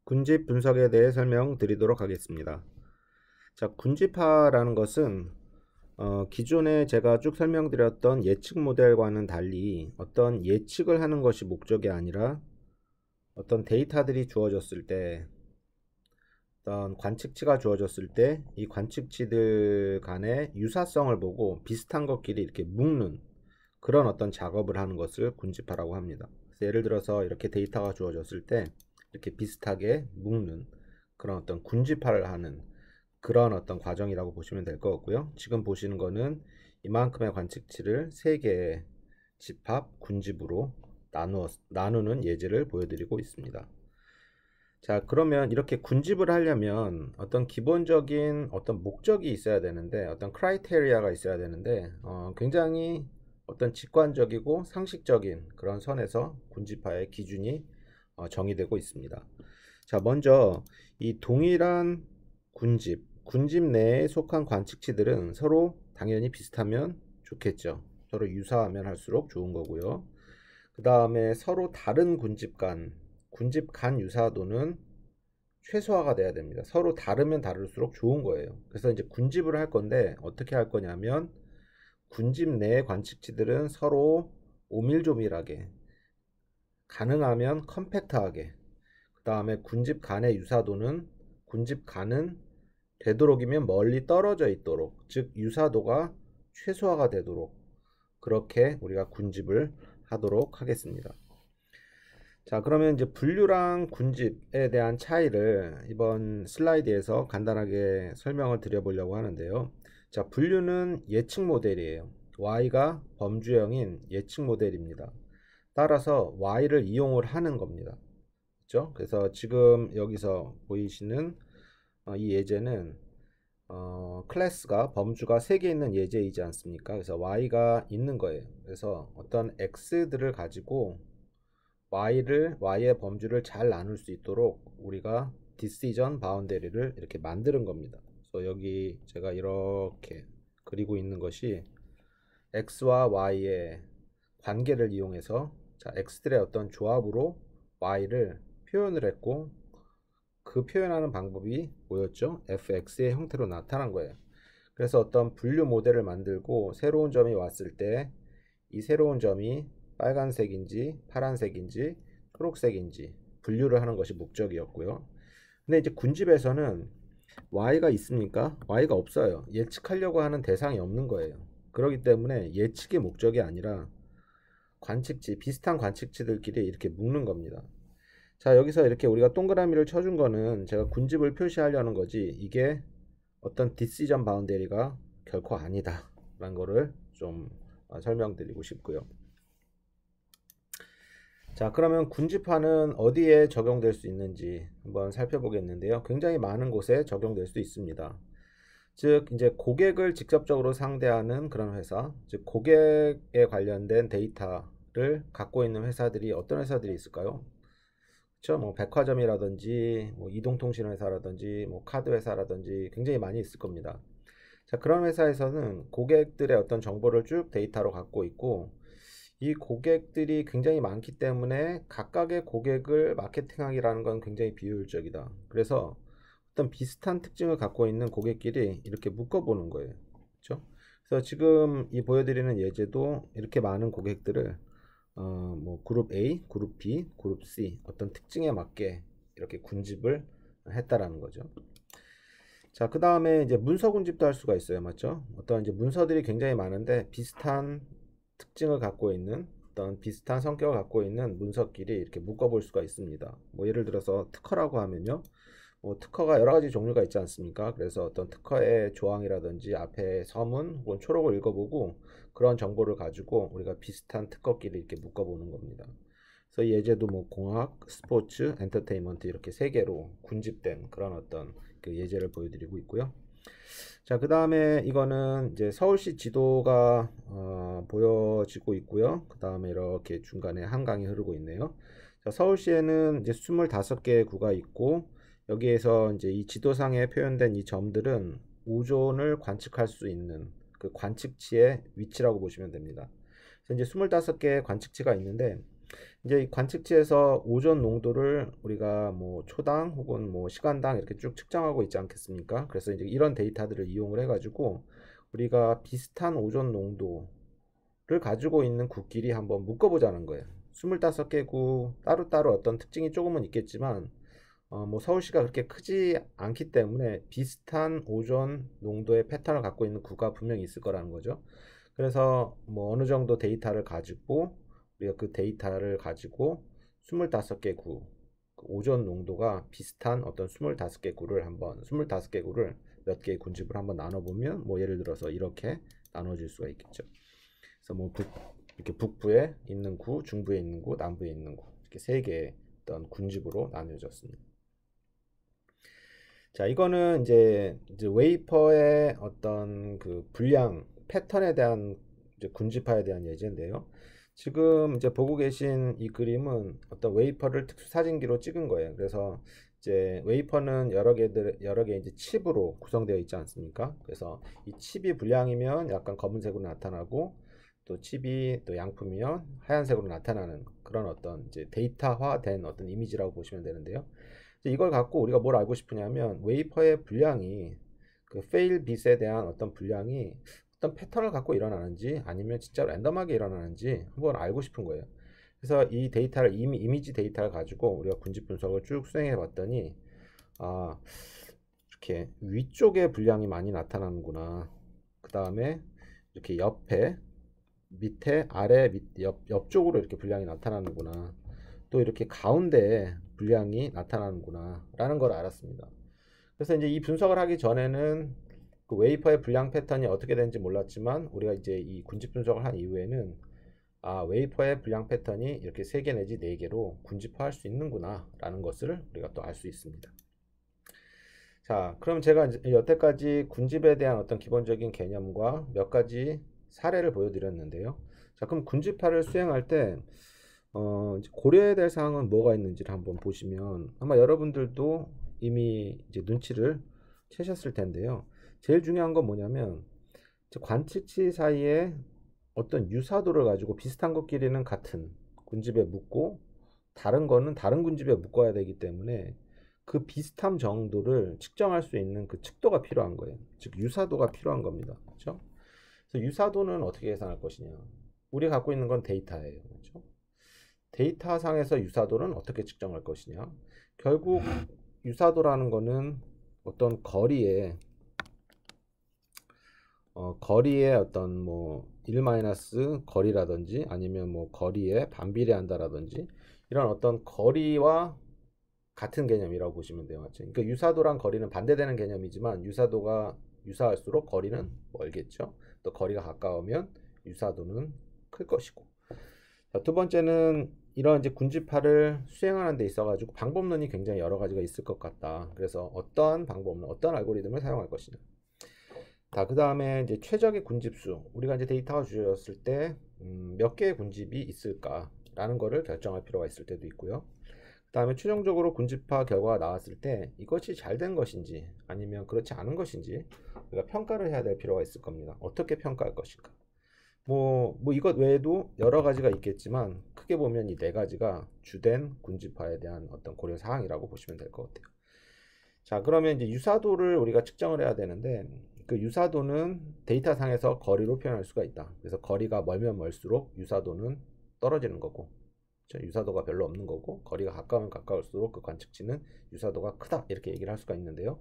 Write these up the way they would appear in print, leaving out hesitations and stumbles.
군집 분석에 대해 설명드리도록 하겠습니다. 자, 군집화라는 것은 기존에 제가 쭉 설명드렸던 예측 모델과는 달리 어떤 예측을 하는 것이 목적이 아니라 어떤 데이터들이 주어졌을 때, 어떤 관측치가 주어졌을 때 이 관측치들 간의 유사성을 보고 비슷한 것끼리 이렇게 묶는 그런 어떤 작업을 하는 것을 군집화라고 합니다. 그래서 예를 들어서 이렇게 데이터가 주어졌을 때 이렇게 비슷하게 묶는 그런 어떤 군집화를 하는 그런 어떤 과정이라고 보시면 될 것 같고요. 지금 보시는 거는 이만큼의 관측치를 3개의 집합 군집으로 나누는 예제를 보여드리고 있습니다. 자, 그러면 이렇게 군집을 하려면 어떤 기본적인 어떤 목적이 있어야 되는데, 어떤 크라이테리아가 있어야 되는데, 굉장히 어떤 직관적이고 상식적인 그런 선에서 군집화의 기준이 정의되고 있습니다. 자, 먼저 이 동일한 군집 내에 속한 관측치들은 서로 당연히 비슷하면 좋겠죠. 서로 유사하면 할수록 좋은 거고요. 그 다음에 서로 다른 군집 간 유사도는 최소화가 돼야 됩니다. 서로 다르면 다를수록 좋은 거예요. 그래서 이제 군집을 할 건데 어떻게 할 거냐면 군집 내의 관측치들은 서로 오밀조밀하게, 가능하면 컴팩트하게, 그 다음에 군집 간의 유사도는 군집 간은 되도록이면 멀리 떨어져 있도록, 즉 유사도가 최소화가 되도록 그렇게 우리가 군집을 하도록 하겠습니다. 자, 그러면 이제 분류랑 군집에 대한 차이를 이번 슬라이드에서 간단하게 설명을 드려보려고 하는데요. 자, 분류는 예측 모델이에요. Y가 범주형인 예측 모델입니다. 따라서 Y를 이용을 하는 겁니다. 그렇죠? 그래서 지금 여기서 보이시는 이 예제는 클래스가 범주가 3개 있는 예제이지 않습니까? 그래서 Y가 있는 거예요. 그래서 어떤 X들을 가지고 Y의 범주를 잘 나눌 수 있도록 우리가 decision boundary를 이렇게 만드는 겁니다. 그래서 여기 제가 이렇게 그리고 있는 것이 X와 Y의 관계를 이용해서, 자, X들의 어떤 조합으로 Y를 표현을 했고, 그 표현하는 방법이 뭐였죠? fx의 형태로 나타난 거예요. 그래서 어떤 분류 모델을 만들고 새로운 점이 왔을 때 이 새로운 점이 빨간색인지 파란색인지 초록색인지 분류를 하는 것이 목적이었고요. 근데 이제 군집에서는 Y가 있습니까? Y가 없어요. 예측하려고 하는 대상이 없는 거예요. 그렇기 때문에 예측이 목적이 아니라 비슷한 관측치들끼리 이렇게 묶는 겁니다. 자, 여기서 이렇게 우리가 동그라미를 쳐준 거는 제가 군집을 표시하려는 거지, 이게 어떤 디시전 바운더리가 결코 아니다 라는 거를 좀 설명드리고 싶고요. 자, 그러면 군집화는 어디에 적용될 수 있는지 한번 살펴보겠는데요. 굉장히 많은 곳에 적용될 수 있습니다. 즉 이제 고객을 직접적으로 상대하는 그런 회사, 즉 고객에 관련된 데이터를 갖고 있는 회사들이 어떤 회사들이 있을까요? 그렇죠? 뭐 백화점이라든지 뭐 이동통신 회사라든지 뭐 카드 회사라든지 굉장히 많이 있을 겁니다. 자, 그런 회사에서는 고객들의 어떤 정보를 쭉 데이터로 갖고 있고, 이 고객들이 굉장히 많기 때문에 각각의 고객을 마케팅하기라는 건 굉장히 비효율적이다. 그래서 어떤 비슷한 특징을 갖고 있는 고객끼리 이렇게 묶어보는 거예요. 그렇죠? 그래서 지금 이 보여드리는 예제도 이렇게 많은 고객들을 뭐 그룹 A, 그룹 B, 그룹 C 어떤 특징에 맞게 이렇게 군집을 했다라는 거죠. 자, 그 다음에 이제 문서 군집도 할 수가 있어요. 맞죠? 어떤 이제 문서들이 굉장히 많은데 비슷한 특징을 갖고 있는, 어떤 비슷한 성격을 갖고 있는 문서끼리 이렇게 묶어볼 수가 있습니다. 뭐 예를 들어서 특허라고 하면요. 뭐 특허가 여러 가지 종류가 있지 않습니까? 그래서 어떤 특허의 조항이라든지 앞에 서문 혹은 초록을 읽어보고 그런 정보를 가지고 우리가 비슷한 특허끼리 이렇게 묶어보는 겁니다. 그래서 예제도 뭐 공학, 스포츠, 엔터테인먼트 이렇게 3개로 군집된 그런 어떤 그 예제를 보여드리고 있고요. 자, 그 다음에 이거는 이제 서울시 지도가 보여지고 있고요. 그 다음에 이렇게 중간에 한강이 흐르고 있네요. 자, 서울시에는 이제 25개의 구가 있고, 여기에서 이제 이 지도상에 표현된 이 점들은 오존을 관측할 수 있는 그 관측치의 위치라고 보시면 됩니다. 그래서 이제 25개의 관측치가 있는데, 이제 이 관측치에서 오존 농도를 우리가 뭐 초당 혹은 뭐 시간당 이렇게 쭉 측정하고 있지 않겠습니까? 그래서 이제 이런 데이터들을 이용을 해가지고 우리가 비슷한 오존 농도를 가지고 있는 구끼리 한번 묶어보자는 거예요. 25개 구 따로따로 어떤 특징이 조금은 있겠지만 뭐 서울시가 그렇게 크지 않기 때문에 비슷한 오존 농도의 패턴을 갖고 있는 구가 분명히 있을 거라는 거죠. 그래서 뭐 어느 정도 데이터를 가지고 우리가 그 데이터를 가지고 25개 구, 그 오존 농도가 비슷한 어떤 25개 구를 한번 25개 구를 몇 개의 군집을 한번 나눠보면 뭐 예를 들어서 이렇게 나눠질 수가 있겠죠. 그래서 뭐 이렇게 북부에 있는 구, 중부에 있는 구, 남부에 있는 구 이렇게 세 개의 어떤 군집으로 나뉘어졌습니다. 자, 이거는 이제 웨이퍼의 어떤 그 분량 패턴에 대한 이제 군집화에 대한 예제인데요. 지금 이제 보고 계신 이 그림은 어떤 웨이퍼를 특수 사진기로 찍은 거예요. 그래서 이제 웨이퍼는 여러 개 이제 칩으로 구성되어 있지 않습니까? 그래서 이 칩이 불량이면 약간 검은색으로 나타나고 또 칩이 또 양품이면 하얀색으로 나타나는 그런 어떤 이제 데이터화된 어떤 이미지라고 보시면 되는데요. 이걸 갖고 우리가 뭘 알고 싶으냐면 웨이퍼의 분량이 그 페일 빛에 대한 어떤 분량이 어떤 패턴을 갖고 일어나는지 아니면 진짜 랜덤하게 일어나는지 한번 알고 싶은 거예요. 그래서 이 데이터를 이미지 데이터를 가지고 우리가 군집 분석을 쭉 수행해 봤더니 아 이렇게 위쪽에 분량이 많이 나타나는구나. 그 다음에 이렇게 옆에 밑에 아래 옆쪽으로 이렇게 분량이 나타나는구나. 또 이렇게 가운데에 분량이 나타나는구나 라는 걸 알았습니다. 그래서 이제 이 분석을 하기 전에는 그 웨이퍼의 분량 패턴이 어떻게 되는지 몰랐지만 우리가 이제 이 군집 분석을 한 이후에는 아 웨이퍼의 분량 패턴이 이렇게 3개 내지 4개로 군집화할 수 있는구나 라는 것을 우리가 또 알 수 있습니다. 자, 그럼 제가 여태까지 군집에 대한 어떤 기본적인 개념과 몇 가지 사례를 보여드렸는데요. 자, 그럼 군집화를 수행할 때 이제 고려해야 될 사항은 뭐가 있는지를 한번 보시면 아마 여러분들도 이미 이제 눈치를 채셨을 텐데요. 제일 중요한 건 뭐냐면 관측치 사이에 어떤 유사도를 가지고 비슷한 것끼리는 같은 군집에 묶고 다른 거는 다른 군집에 묶어야 되기 때문에 그 비슷함 정도를 측정할 수 있는 그 측도가 필요한 거예요. 즉 유사도가 필요한 겁니다. 그렇죠? 그래서 유사도는 어떻게 계산할 것이냐? 우리가 갖고 있는 건 데이터예요. 그렇죠? 데이터상에서 유사도는 어떻게 측정할 것이냐? 결국 유사도라는 거는 어떤 거리의 어떤 뭐 1 거리라든지 아니면 뭐 거리에 반비례한다라든지 이런 어떤 거리와 같은 개념이라고 보시면 돼요. 맞죠? 그러니까 유사도랑 거리는 반대되는 개념이지만 유사도가 유사할수록 거리는 멀겠죠. 또 거리가 가까우면 유사도는 클 것이고. 자, 두 번째는 이런 이제 군집화를 수행하는 데 있어 가지고 방법론이 굉장히 여러 가지가 있을 것 같다. 그래서 어떠한 방법론, 어떤 알고리즘을 사용할 것이냐. 자, 그 다음에 이제 최적의 군집수. 우리가 이제 데이터가 주어졌을 때 몇 개의 군집이 있을까라는 거를 결정할 필요가 있을 때도 있고요. 그 다음에 최종적으로 군집화 결과가 나왔을 때 이것이 잘 된 것인지 아니면 그렇지 않은 것인지 우리가 평가를 해야 될 필요가 있을 겁니다. 어떻게 평가할 것인가. 뭐 이것 외에도 여러 가지가 있겠지만 크게 보면 이 네 가지가 주된 군집화에 대한 어떤 고려 사항이라고 보시면 될 것 같아요. 자, 그러면 이제 유사도를 우리가 측정을 해야 되는데 그 유사도는 데이터상에서 거리로 표현할 수가 있다. 그래서 거리가 멀면 멀수록 유사도는 떨어지는 거고, 그렇죠? 유사도가 별로 없는 거고, 거리가 가까우면 가까울수록 그 관측치는 유사도가 크다 이렇게 얘기를 할 수가 있는데요.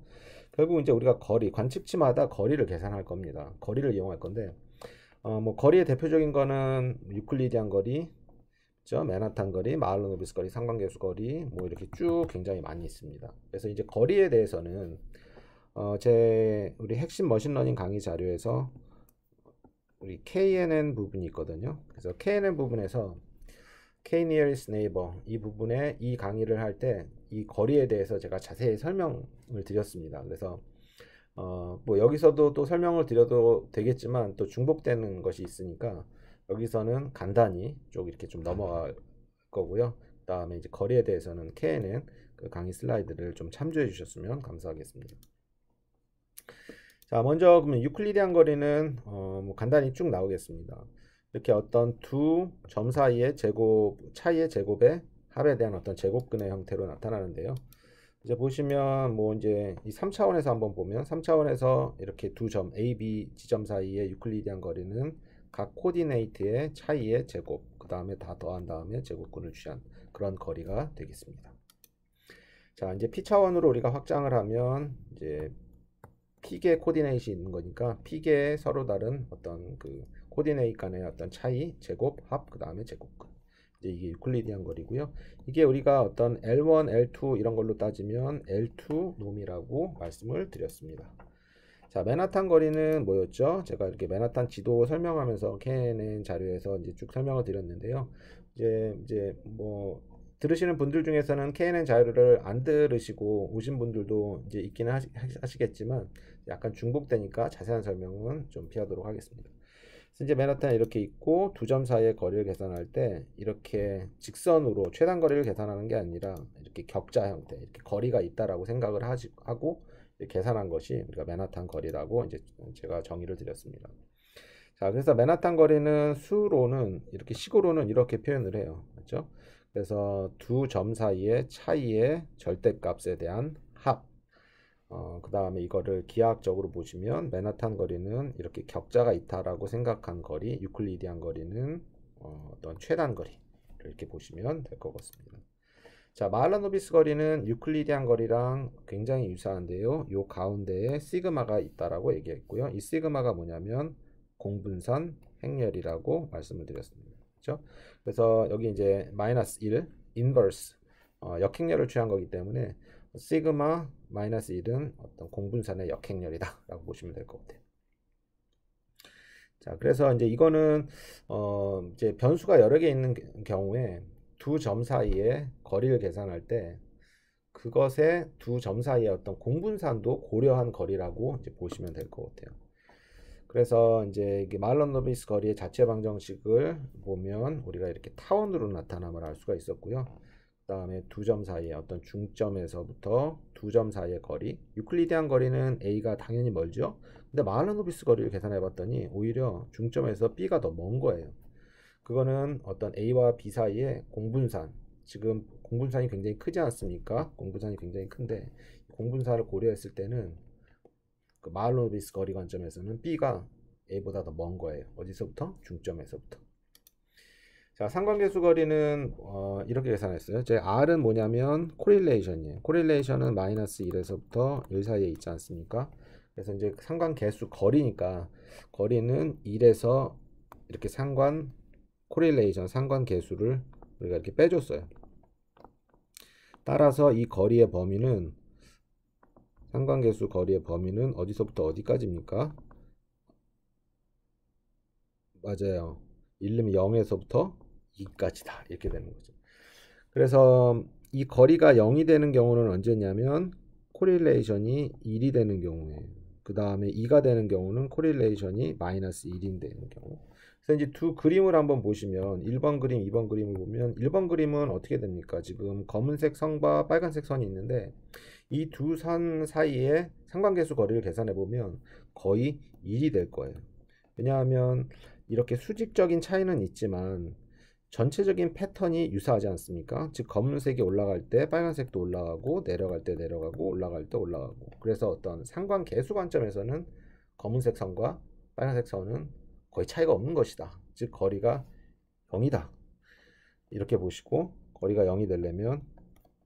결국 이제 우리가 관측치마다 거리를 계산할 겁니다. 거리를 이용할 건데, 뭐 거리의 대표적인 거는 유클리디안 거리, 그렇죠? 맨하탄 거리, 마할로노비스 거리, 상관계수 거리, 뭐 이렇게 쭉 굉장히 많이 있습니다. 그래서 이제 거리에 대해서는 우리 핵심 머신러닝 강의 자료에서 우리 KNN 부분이 있거든요. 그래서 KNN 부분에서 K nearest neighbor 이 부분에 이 강의를 할 때 이 거리에 대해서 제가 자세히 설명을 드렸습니다. 그래서 뭐 여기서도 또 설명을 드려도 되겠지만 또 중복되는 것이 있으니까 여기서는 간단히 쭉 이렇게 좀 넘어갈 거고요. 그 다음에 이제 거리에 대해서는 KNN 그 강의 슬라이드를 좀 참조해 주셨으면 감사하겠습니다. 자, 먼저 그러면 유클리디안 거리는 뭐 간단히 쭉 나오겠습니다. 이렇게 어떤 두 점 사이의 제곱 차이의 제곱의 합에 대한 어떤 제곱근의 형태로 나타나는데요. 이제 보시면 뭐 이제 이 3차원에서 한번 보면 3차원에서 이렇게 두 점 A, B 지점 사이의 유클리디안 거리는 각 코디네이트의 차이의 제곱, 그 다음에 다 더한 다음에 제곱근을 취한 그런 거리가 되겠습니다. 자, 이제 P차원으로 우리가 확장을 하면 이제 P개 코디네이트이 있는 거니까 P개의 서로 다른 어떤 그 코디네이트 간의 어떤 차이, 제곱, 합, 그 다음에 제곱근. 이제 이게 유클리디안 거리고요. 이게 우리가 어떤 L1, L2 이런 걸로 따지면 L2 놈이라고 말씀을 드렸습니다. 자, 맨하탄 거리는 뭐였죠? 제가 이렇게 맨하탄 지도 설명하면서 KNN 자료에서 이제 쭉 설명을 드렸는데요. 이제 뭐 들으시는 분들 중에서는 KNN 자료를 안 들으시고 오신 분들도 이제 있기는 하시겠지만 약간 중복되니까 자세한 설명은 좀 피하도록 하겠습니다. 그래서 이제 맨하탄이 이렇게 있고 두 점 사이의 거리를 계산할 때 이렇게 직선으로 최단 거리를 계산하는 게 아니라 이렇게 격자 형태, 이렇게 거리가 있다라고 생각을 하고 계산한 것이 우리가 맨하탄 거리라고 이제 제가 정의를 드렸습니다. 자, 그래서 맨하탄 거리는 수로는 이렇게 식으로는 이렇게 표현을 해요. 그렇죠? 그래서 두 점 사이의 차이의 절대값에 대한 합. 그 다음에 이거를 기하학적으로 보시면 맨하탄 거리는 이렇게 격자가 있다라고 생각한 거리, 유클리디안 거리는 어떤 최단 거리 이렇게 보시면 될 것 같습니다. 자, 마할라노비스 거리는 유클리디안 거리랑 굉장히 유사한데요. 요 가운데에 시그마가 있다라고 얘기했고요. 이 시그마가 뭐냐면 공분선 행렬이라고 말씀을 드렸습니다. 그렇죠? 그래서 여기 이제 마이너스 1, 인버스 역행렬을 취한 거기 때문에 시그마 마이너스 1은 어떤 공분선의 역행렬이다 라고 보시면 될 것 같아요. 자, 그래서 이제 이거는 이제 변수가 여러 개 있는 경우에 두 점 사이의 거리를 계산할 때 그것의 두 점 사이의 어떤 공분산도 고려한 거리라고 이제 보시면 될 것 같아요. 그래서 이제 이게 마할라노비스 거리의 자체 방정식을 보면 우리가 이렇게 타원으로 나타남을 알 수가 있었고요. 그 다음에 두 점 사이의 어떤 중점에서부터 두 점 사이의 거리, 유클리디안 거리는 A가 당연히 멀죠. 근데 마할라노비스 거리를 계산해 봤더니 오히려 중점에서 B가 더 먼 거예요. 그거는 어떤 A와 B 사이의 공분산, 지금 공분산이 굉장히 크지 않습니까? 공분산이 굉장히 큰데 공분산을 고려했을 때는 그 마할라노비스 거리 관점에서는 B가 A보다 더 먼 거예요. 어디서부터? 중점에서부터. 자, 상관계수 거리는 이렇게 계산했어요. 제 R은 뭐냐면 코릴레이션이에요. 코릴레이션은 마이너스 1에서부터 1 사이에 있지 않습니까? 그래서 이제 상관계수 거리니까 거리는 1에서 이렇게 코릴레이션 상관계수를 우리가 이렇게 빼줬어요. 따라서 이 거리의 범위는 상관계수 거리의 범위는 어디서부터 어디까지입니까? 맞아요. 1은 0에서부터 2까지다. 이렇게 되는 거죠. 그래서 이 거리가 0이 되는 경우는 언제냐면 코릴레이션이 1이 되는 경우에, 그 다음에 2가 되는 경우는 코릴레이션이 마이너스 1이 되는 경우. 그래서 이제 두 그림을 한번 보시면 1번 그림, 2번 그림을 보면 1번 그림은 어떻게 됩니까? 지금 검은색 선과 빨간색 선이 있는데 이 두 선 사이에 상관계수 거리를 계산해 보면 거의 1이 될 거예요. 왜냐하면 이렇게 수직적인 차이는 있지만 전체적인 패턴이 유사하지 않습니까? 즉 검은색이 올라갈 때 빨간색도 올라가고 내려갈 때 내려가고 올라갈 때 올라가고, 그래서 어떤 상관계수 관점에서는 검은색 선과 빨간색 선은 거의 차이가 없는 것이다. 즉 거리가 0이다. 이렇게 보시고 거리가 0이 되려면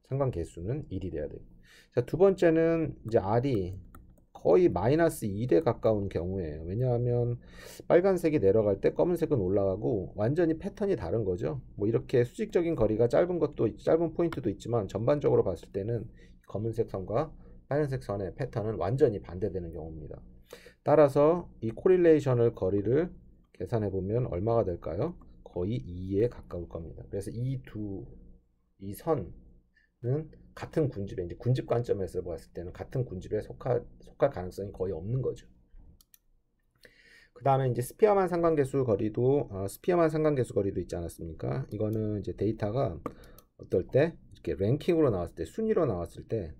상관계수는 1이 돼야 돼요. 자, 두 번째는 이제 R이 거의 마이너스 1에 가까운 경우에요. 왜냐하면 빨간색이 내려갈 때 검은색은 올라가고 완전히 패턴이 다른 거죠. 뭐 이렇게 수직적인 거리가 짧은 포인트도 있지만 전반적으로 봤을 때는 검은색 선과 빨간색 선의 패턴은 완전히 반대되는 경우입니다. 따라서 이 코릴레이션을 거리를 계산해 보면 얼마가 될까요? 거의 2에 가까울 겁니다. 그래서 이 선은 같은 군집에, 이제 군집 관점에서 봤을 때는 같은 군집에 속할 가능성이 거의 없는 거죠. 그 다음에 이제 스피어만 상관계수 거리도 있지 않았습니까? 이거는 이제 데이터가 어떨 때 이렇게 랭킹으로 나왔을 때, 순위로 나왔을 때,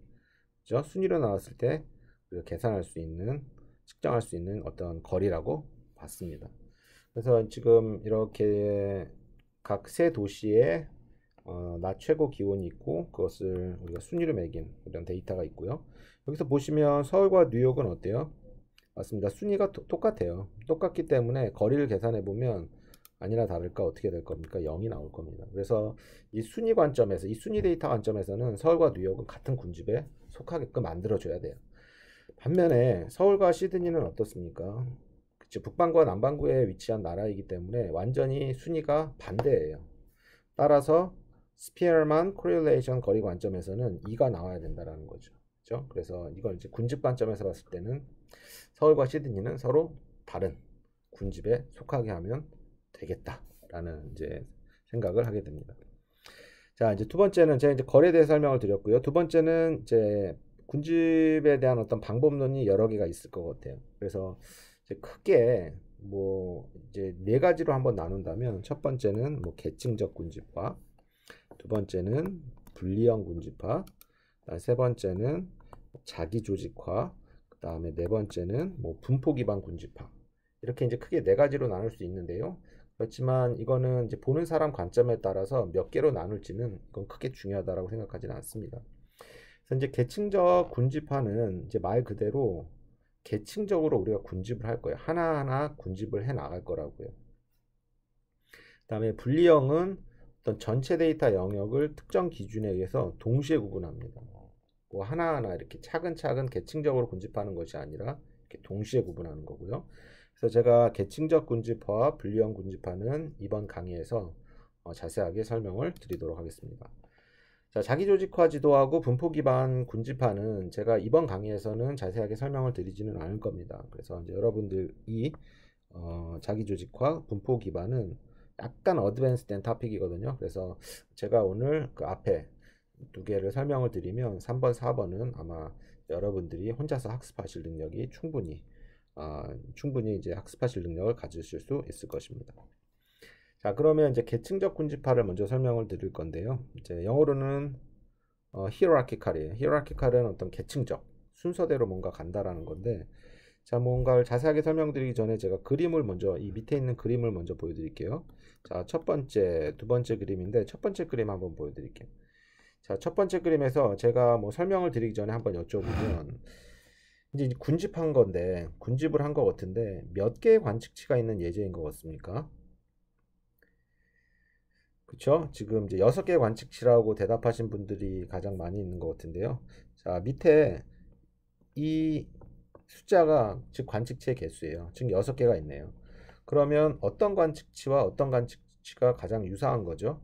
그죠? 순위로 나왔을 때 계산할 수 있는, 측정할 수 있는 어떤 거리라고 봤습니다. 그래서 지금 이렇게 각 세 도시에 낮 최고 기온이 있고 그것을 우리가 순위로 매긴 이런 데이터가 있고요. 여기서 보시면 서울과 뉴욕은 어때요? 맞습니다. 순위가 똑같아요. 똑같기 때문에 거리를 계산해 보면 아니나 다를까 어떻게 될 겁니까? 0이 나올 겁니다. 그래서 이 순위 관점에서, 이 순위 데이터 관점에서는 서울과 뉴욕은 같은 군집에 속하게끔 만들어줘야 돼요. 반면에 서울과 시드니는 어떻습니까? 그치, 북반구와 남반구에 위치한 나라이기 때문에 완전히 순위가 반대예요. 따라서 스피어만 코릴레이션 거리 관점에서는 2가 나와야 된다는 거죠. 그렇죠? 그래서 이걸 이제 군집 관점에서 봤을 때는 서울과 시드니는 서로 다른 군집에 속하게 하면 되겠다라는 이제 생각을 하게 됩니다. 자, 이제 두 번째는 제가 이제 거래에 대해 설명을 드렸고요. 두 번째는 이제 군집에 대한 어떤 방법론이 여러 개가 있을 것 같아요. 그래서 이제 크게 뭐 이제 네 가지로 한번 나눈다면 첫 번째는 뭐 계층적 군집화, 두 번째는 분리형 군집화, 세 번째는 자기 조직화, 그 다음에 네 번째는 뭐 분포 기반 군집화. 이렇게 이제 크게 네 가지로 나눌 수 있는데요. 그렇지만 이거는 이제 보는 사람 관점에 따라서 몇 개로 나눌지는 이건 크게 중요하다라고 생각하지는 않습니다. 그래서 이제 계층적 군집화는 이제 말 그대로 계층적으로 우리가 군집을 할 거예요. 하나하나 군집을 해 나갈 거라고요. 그다음에 분리형은 어떤 전체 데이터 영역을 특정 기준에 의해서 동시에 구분합니다. 뭐 하나하나 이렇게 차근차근 계층적으로 군집하는 것이 아니라 이렇게 동시에 구분하는 거고요. 그래서 제가 계층적 군집화와 분리형 군집화는 이번 강의에서 자세하게 설명을 드리도록 하겠습니다. 자, 자기조직화 지도하고 분포 기반 군집화는 제가 이번 강의에서는 자세하게 설명을 드리지는 않을 겁니다. 그래서 이제 여러분들이 자기조직화, 분포 기반은 약간 어드밴스된 토픽이거든요. 그래서 제가 오늘 그 앞에 두 개를 설명을 드리면 3번, 4번은 아마 여러분들이 혼자서 학습하실 능력이 충분히 이제 학습하실 능력을 가지실 수 있을 것입니다. 자, 그러면 이제 계층적 군집화를 먼저 설명을 드릴 건데요. 이제 영어로는 hierarchical이에요. hierarchical은 어떤 계층적 순서대로 뭔가 간다라는 건데, 자, 뭔가를 자세하게 설명드리기 전에 제가 그림을 먼저 이 밑에 있는 그림을 먼저 보여드릴게요. 자, 첫 번째, 두 번째 그림인데 첫 번째 그림 한번 보여드릴게요. 자, 첫 번째 그림에서 제가 뭐 설명을 드리기 전에 한번 여쭤보면 이제 군집한 건데 군집을 한 것 같은데 몇 개의 관측치가 있는 예제인 것 같습니까? 그쵸? 지금 이제 6개의 관측치라고 대답하신 분들이 가장 많이 있는 것 같은데요. 자, 밑에 이 숫자가 즉 관측치의 개수예요. 즉 6개가 있네요. 그러면 어떤 관측치와 어떤 관측치가 가장 유사한 거죠?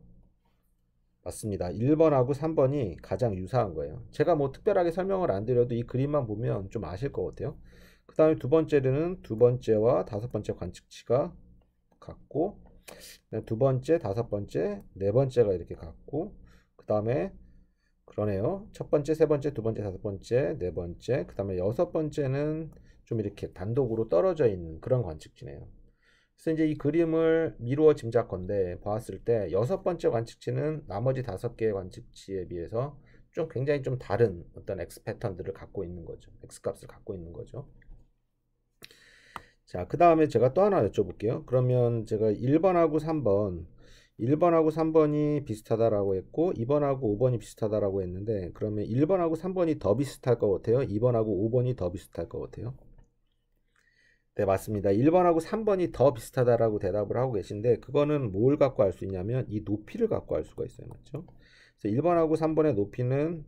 맞습니다. 1번하고 3번이 가장 유사한 거예요. 제가 뭐 특별하게 설명을 안 드려도 이 그림만 보면 좀 아실 것 같아요. 그 다음에 두 번째는 두 번째와 다섯 번째 관측치가 같고, 두 번째, 다섯 번째, 네 번째가 이렇게 같고, 그 다음에 그러네요. 첫 번째, 세 번째, 두 번째, 다섯 번째, 네 번째, 그 다음에 여섯 번째는 좀 이렇게 단독으로 떨어져 있는 그런 관측치네요. 그래서 이제 이 그림을 미루어 짐작건데 봤을 때 여섯 번째 관측치는 나머지 다섯 개의 관측치에 비해서 좀 굉장히 좀 다른 어떤 X 패턴들을 갖고 있는 거죠. X 값을 갖고 있는 거죠. 자, 그 다음에 제가 또 하나 여쭤볼게요. 그러면 제가 1번하고 3번이 비슷하다라고 했고 2번하고 5번이 비슷하다라고 했는데 그러면 1번하고 3번이 더 비슷할 것 같아요? 2번하고 5번이 더 비슷할 것 같아요? 네, 맞습니다. 1번하고 3번이 더 비슷하다라고 대답을 하고 계신데 그거는 뭘 갖고 알 수 있냐면 이 높이를 갖고 알 수가 있어요. 맞죠? 그래서 1번하고 3번의 높이는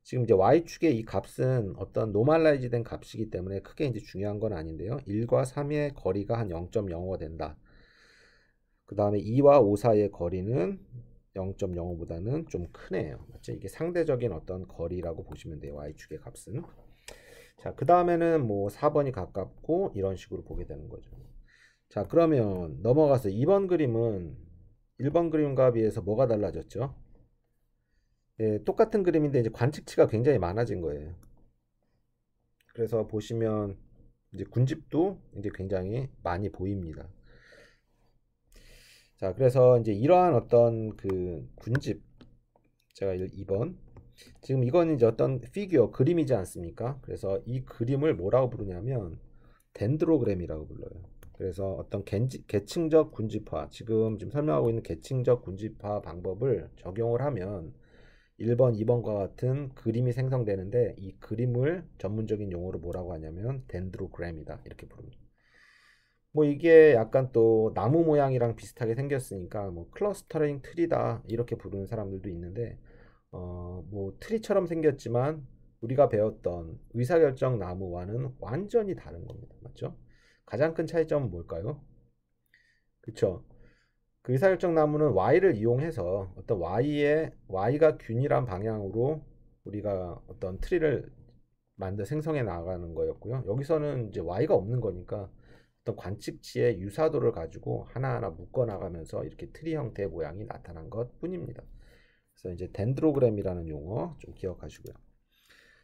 지금 이제 y축의 이 값은 어떤 노멀라이즈 된 값이기 때문에 크게 이제 중요한 건 아닌데요. 1과 3의 거리가 한 0.05가 된다. 그 다음에 2와 5 사이의 거리는 0.05보다는 좀 크네요. 맞죠? 이게 상대적인 어떤 거리라고 보시면 돼요. y축의 값은. 자, 그 다음에는 뭐 4번이 가깝고 이런 식으로 보게 되는 거죠. 자, 그러면 넘어가서 2번 그림은 1번 그림과 비해서 뭐가 달라졌죠? 예, 똑같은 그림인데 이제 관측치가 굉장히 많아진 거예요. 그래서 보시면 이제 군집도 이제 굉장히 많이 보입니다. 자, 그래서 이제 이러한 어떤 그 군집, 제가 2번 지금 이건 이제 어떤 피규어 그림이지 않습니까? 그래서 이 그림을 뭐라고 부르냐면 덴드로그램이라고 불러요. 그래서 어떤 계층적 군집화, 지금 설명하고 있는 계층적 군집화 방법을 적용을 하면 1번, 2번과 같은 그림이 생성되는데, 이 그림을 전문적인 용어로 뭐라고 하냐면 덴드로그램이다 이렇게 부릅니다. 뭐 이게 약간 또 나무 모양이랑 비슷하게 생겼으니까 뭐 클러스터링 트리다 이렇게 부르는 사람들도 있는데, 뭐 트리처럼 생겼지만 우리가 배웠던 의사결정 나무와는 완전히 다른 겁니다. 맞죠? 가장 큰 차이점은 뭘까요? 그쵸? 그 의사결정 나무는 Y를 이용해서 어떤 Y가 균일한 방향으로 우리가 어떤 트리를 생성해 나가는 거였고요. 여기서는 이제 Y가 없는 거니까 어떤 관측치의 유사도를 가지고 하나하나 묶어 나가면서 이렇게 트리 형태의 모양이 나타난 것 뿐입니다. 그래서 이제 덴드로그램이라는 용어 좀 기억하시고요.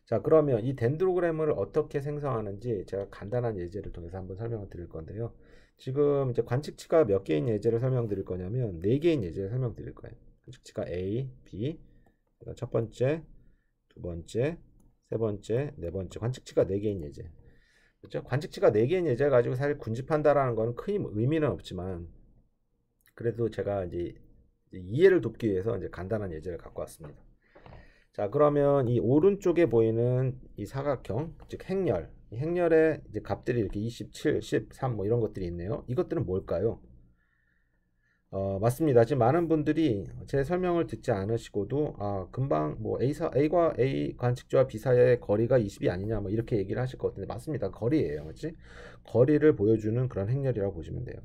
자, 그러면 이 덴드로그램을 어떻게 생성하는지 제가 간단한 예제를 통해서 한번 설명을 드릴 건데요. 지금 이제 관측치가 몇 개인 예제를 설명드릴 거냐면 4개인 예제를 설명드릴 거예요. 관측치가 A, B, 첫 번째, 두 번째, 세 번째, 네 번째, 관측치가 4개인 예제. 그렇죠? 관측치가 4개인 예제를 가지고 사실 군집한다라는 거는 큰 의미는 없지만, 그래도 제가 이제 이해를 돕기 위해서 이제 간단한 예제를 갖고 왔습니다. 자, 그러면 이 오른쪽에 보이는 이 사각형, 즉 행렬, 이 행렬에 이제 값들이 이렇게 27, 13 뭐 이런 것들이 있네요. 이것들은 뭘까요? 맞습니다. 지금 많은 분들이 제 설명을 듣지 않으시고도 금방 뭐 A과 A 관측지와 B 사이의 거리가 20이 아니냐 뭐 이렇게 얘기를 하실 것 같은데, 맞습니다. 거리예요. 그렇지? 거리를 보여주는 그런 행렬이라고 보시면 돼요.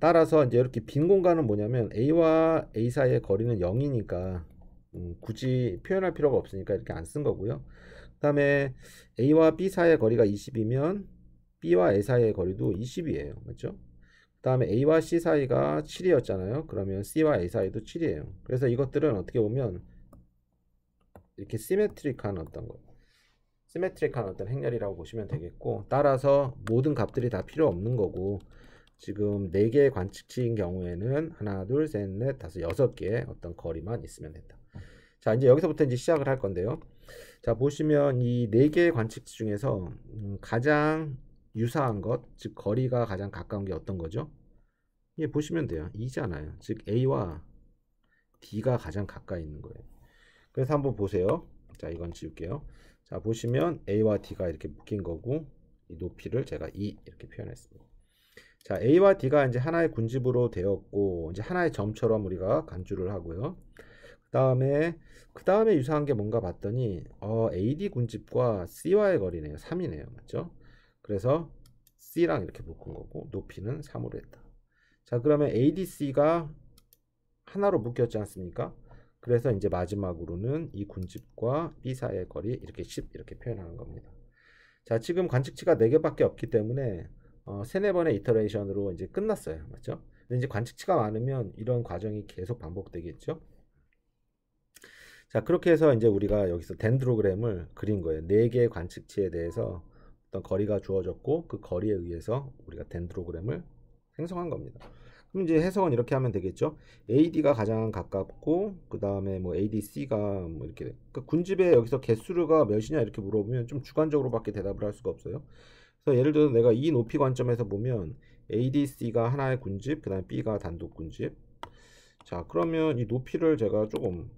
따라서 이제 이렇게 빈 공간은 뭐냐면 A와 A 사이의 거리는 0이니까 굳이 표현할 필요가 없으니까 이렇게 안 쓴 거고요. 그 다음에 A와 B 사이의 거리가 20이면 B와 A 사이의 거리도 20이에요. 맞죠? 그 다음에 A와 C 사이가 7이었잖아요. 그러면 C와 A 사이도 7이에요. 그래서 이것들은 어떻게 보면 이렇게 시메트릭한 어떤 행렬이라고 보시면 되겠고, 따라서 모든 값들이 다 필요 없는 거고, 지금 4개의 관측치인 경우에는 하나, 둘, 셋, 넷, 다섯, 6개의 어떤 거리만 있으면 된다. 자, 이제 여기서부터 이제 시작을 할 건데요. 자, 보시면 이 4개의 관측치 중에서 가장 유사한 것, 즉 거리가 가장 가까운 게 어떤 거죠? 예, 보시면 돼요. E잖아요. 즉 A와 D가 가장 가까이 있는 거예요. 그래서 한번 보세요. 자, 이건 지울게요. 자, 보시면 A와 D가 이렇게 묶인 거고, 이 높이를 제가 E 이렇게 표현했습니다. 자, A와 D가 이제 하나의 군집으로 되었고, 이제 하나의 점처럼 우리가 간주를 하고요. 그 다음에 유사한 게 뭔가 봤더니 AD 군집과 C와의 거리네요. 3이네요. 맞죠? 그래서 C랑 이렇게 묶은 거고, 높이는 3으로 했다. 자, 그러면 ADC가 하나로 묶였지 않습니까? 그래서 이제 마지막으로는 이 군집과 B 사이의 거리 이렇게 10 이렇게 표현하는 겁니다. 자, 지금 관측치가 4개밖에 없기 때문에 3, 4번의 이터레이션으로 이제 끝났어요. 맞죠? 근데 이제 관측치가 많으면 이런 과정이 계속 반복되겠죠? 자, 그렇게 해서 이제 우리가 여기서 덴드로그램을 그린 거예요. 4개의 관측치에 대해서 어떤 거리가 주어졌고, 그 거리에 의해서 우리가 덴드로그램을 생성한 겁니다. 그럼 이제 해석은 이렇게 하면 되겠죠. AD가 가장 가깝고, 그 다음에 뭐 ADC가 뭐 이렇게, 그 군집의 여기서 개수가 몇이냐 이렇게 물어보면 좀 주관적으로밖에 대답을 할 수가 없어요. 그래서 예를 들어서 내가 이 높이 관점에서 보면 ADC가 하나의 군집, 그 다음에 B가 단독 군집. 자, 그러면 이 높이를 제가 조금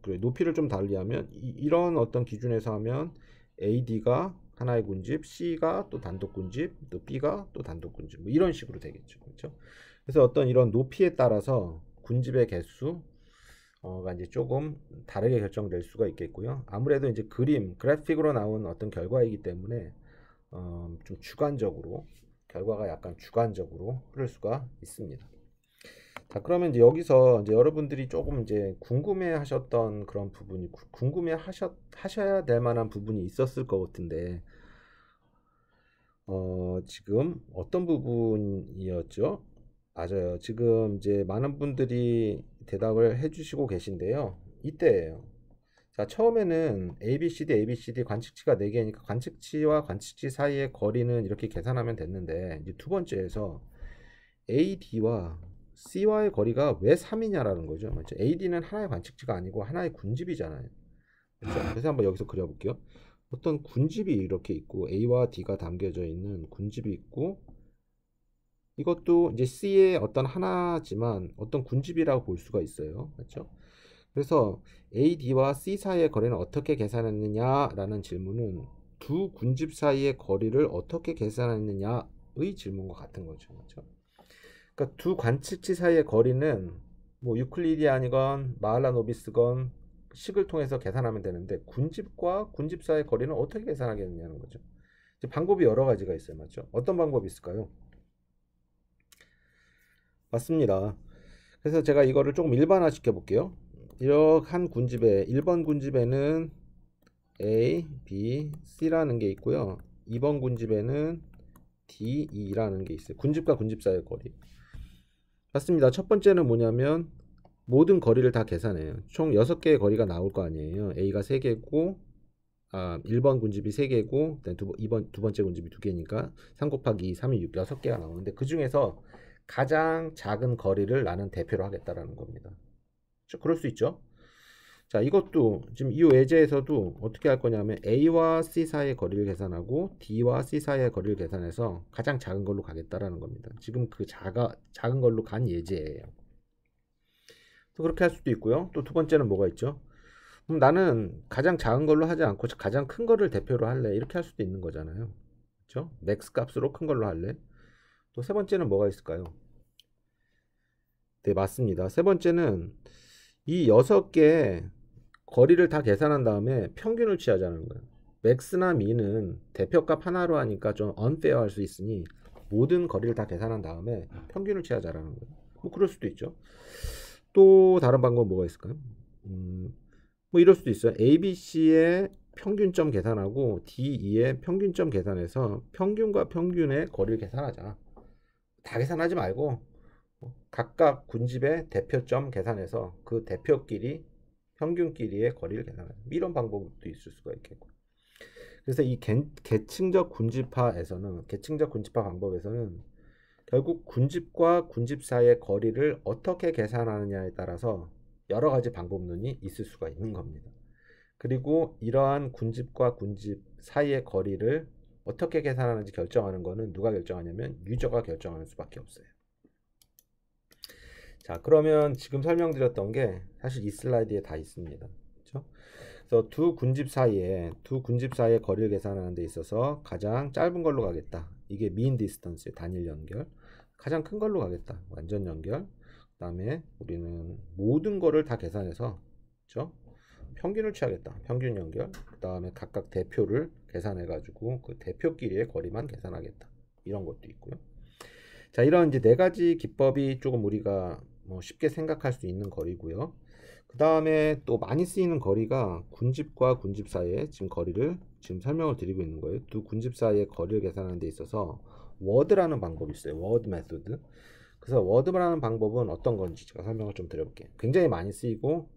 그래, 높이를 좀 달리하면 이런 어떤 기준에서 하면 AD가 하나의 군집, C가 또 단독 군집, 또 B가 또 단독 군집, 뭐 이런 식으로 되겠죠. 그렇죠? 그래서 어떤 이런 높이에 따라서 군집의 개수가 이제 조금 다르게 결정될 수가 있겠고요. 아무래도 이제 그래픽으로 나온 어떤 결과이기 때문에 좀 결과가 약간 주관적으로 흐를 수가 있습니다. 자, 그러면 이제 여기서 이제 여러분들이 조금 이제 궁금해하셨던 그런 부분이 하셔야 될 만한 부분이 있었을 것 같은데, 지금 어떤 부분이었죠? 맞아요. 지금 이제 많은 분들이 대답을 해주시고 계신데요. 이때예요. 자, 처음에는 ABCD 관측치가 4개니까 관측치와 관측치 사이의 거리는 이렇게 계산하면 됐는데, 이제 두 번째에서 AD와 C와의 거리가 왜 3이냐라는 거죠. 맞죠? AD는 하나의 관측치가 아니고 하나의 군집이잖아요. 그렇죠? 그래서 한번 여기서 그려볼게요. 어떤 군집이 이렇게 있고 A와 D가 담겨져 있는 군집이 있고 이것도 이제 C의 어떤 하나지만 어떤 군집이라고 볼 수가 있어요. 그렇죠? 그래서 A, D와 C 사이의 거리는 어떻게 계산했느냐라는 질문은 두 군집 사이의 거리를 어떻게 계산했느냐의 질문과 같은 거죠. 그렇죠? 그러니까 두 관측지 사이의 거리는 뭐 유클리디안이건 마할라노비스건 식을 통해서 계산하면 되는데 군집과 군집 사이의 거리는 어떻게 계산하겠느냐는 거죠. 이제 방법이 여러 가지가 있어요. 맞죠? 어떤 방법이 있을까요? 맞습니다. 그래서 제가 이거를 조금 일반화 시켜 볼게요. 이렇게 한 군집에 1번 군집에는 A, B, C라는 게 있고요. 2번 군집에는 D, E라는 게 있어요. 군집과 군집 사이의 거리. 맞습니다. 첫 번째는 뭐냐면 모든 거리를 다 계산해요. 총 6개의 거리가 나올 거 아니에요. A가 3개고 1번 군집이 3개고 2번 두 번째 군집이 2개니까 3 곱하기 2, 3이 6, 6개가 나오는데 그 중에서 가장 작은 거리를 나는 대표로 하겠다라는 겁니다. 그럴 수 있죠. 자, 이것도 지금 이 예제에서도 어떻게 할 거냐면 A와 C 사이의 거리를 계산하고 D와 C 사이의 거리를 계산해서 가장 작은 걸로 가겠다라는 겁니다. 지금 그 작은 걸로 간 예제예요. 또 그렇게 할 수도 있고요. 또 두 번째는 뭐가 있죠? 그럼 나는 가장 작은 걸로 하지 않고 가장 큰 거를 대표로 할래. 이렇게 할 수도 있는 거잖아요. 그렇죠? 맥스 값으로 큰 걸로 할래. 또 세 번째는 뭐가 있을까요? 네, 맞습니다. 세 번째는 이 6개의 거리를 다 계산한 다음에 평균을 취하자는 거예요. 맥스나 미는 대표값 하나로 하니까 좀 unfair 할 수 있으니 모든 거리를 다 계산한 다음에 평균을 취하자라는 거예요. 뭐 그럴 수도 있죠. 또 다른 방법은 뭐가 있을까요? 뭐 이럴 수도 있어요. A, B, C의 평균점 계산하고 D, E의 평균점 계산해서 평균과 평균의 거리를 계산하자. 다 계산하지 말고 각각 군집의 대표점 계산해서 그 대표끼리 평균끼리의 거리를 계산하자. 이런 방법도 있을 수가 있겠고. 그래서 이 계층적 군집화 방법에서는 결국 군집과 군집 사이의 거리를 어떻게 계산하느냐에 따라서 여러 가지 방법론이 있을 수가 있는 겁니다. 그리고 이러한 군집과 군집 사이의 거리를 어떻게 계산하는지 결정하는 것은 누가 결정하냐면 유저가 결정하는 수밖에 없어요. 자, 그러면 지금 설명드렸던 게 사실 이 슬라이드에 다 있습니다. 그렇죠? 그래서 두 군집 사이의 거리를 계산하는 데 있어서 가장 짧은 걸로 가겠다. 이게 mean distance의 단일 연결. 가장 큰 걸로 가겠다. 완전 연결. 그다음에 우리는 모든 거를 다 계산해서 그렇죠? 평균을 취하겠다. 평균 연결. 그다음에 각각 대표를 계산해 가지고 그 대표끼리의 거리만 계산하겠다. 이런 것도 있고요. 자, 이런 이제 네 가지 기법이 조금 우리가 뭐 쉽게 생각할 수 있는 거리고요. 그 다음에 또 많이 쓰이는 거리가 군집과 군집 사이의 지금 거리를 지금 설명을 드리고 있는 거예요. 두 군집 사이의 거리를 계산하는 데 있어서 워드라는 방법이 있어요. 워드 메소드. 그래서 워드라는 방법은 어떤 건지 제가 설명을 좀 드려볼게요. 굉장히 많이 쓰이고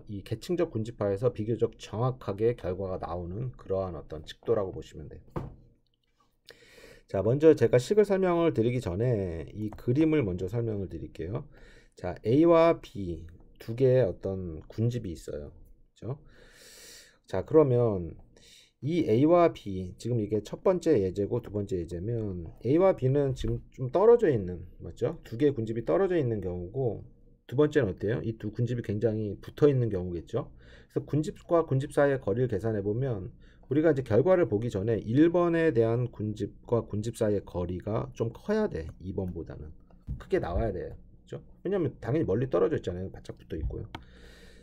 이 계층적 군집화에서 비교적 정확하게 결과가 나오는 그러한 어떤 칙도라고 보시면 돼요. 자, 먼저 제가 식을 설명을 드리기 전에 이 그림을 먼저 설명을 드릴게요. 자, A와 B 두 개의 어떤 군집이 있어요. 그렇죠? 자, 그러면 이 A와 B, 지금 이게 첫 번째 예제고 두 번째 예제면 A와 B는 지금 좀 떨어져 있는, 맞죠? 두 개의 군집이 떨어져 있는 경우고 두 번째는 어때요? 이 두 군집이 굉장히 붙어 있는 경우겠죠? 그래서 군집과 군집 사이의 거리를 계산해 보면 우리가 이제 결과를 보기 전에 1번에 대한 군집과 군집 사이의 거리가 좀 커야 돼. 2번보다는. 크게 나와야 돼요. 그렇죠? 왜냐면 당연히 멀리 떨어져 있잖아요. 바짝 붙어 있고요.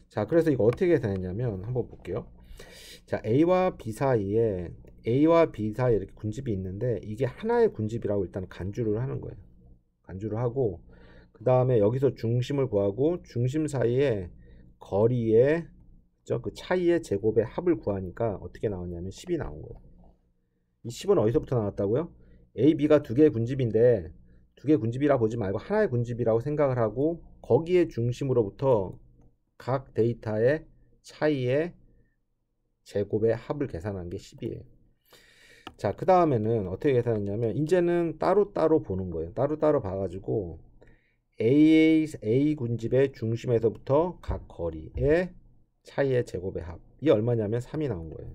자, 그래서 이거 어떻게 계산했냐면 한번 볼게요. 자, A와 B 사이에 이렇게 군집이 있는데 이게 하나의 군집이라고 일단 간주를 하는 거예요. 간주를 하고 그 다음에 여기서 중심을 구하고 중심 사이에 거리의 그 차이의 제곱의 합을 구하니까 어떻게 나오냐면 10이 나온 거예요. 이 10은 어디서부터 나왔다고요? A, B가 두 개의 군집인데 두 개의 군집이라 보지 말고 하나의 군집이라고 생각을 하고 거기에 중심으로부터 각 데이터의 차이의 제곱의 합을 계산한 게 10이에요. 자, 그 다음에는 어떻게 계산했냐면 이제는 따로따로 보는 거예요. 따로따로 봐가지고 A 군집의 중심에서부터 각 거리의 차이의 제곱의 합. 이 얼마냐면 3이 나온 거예요.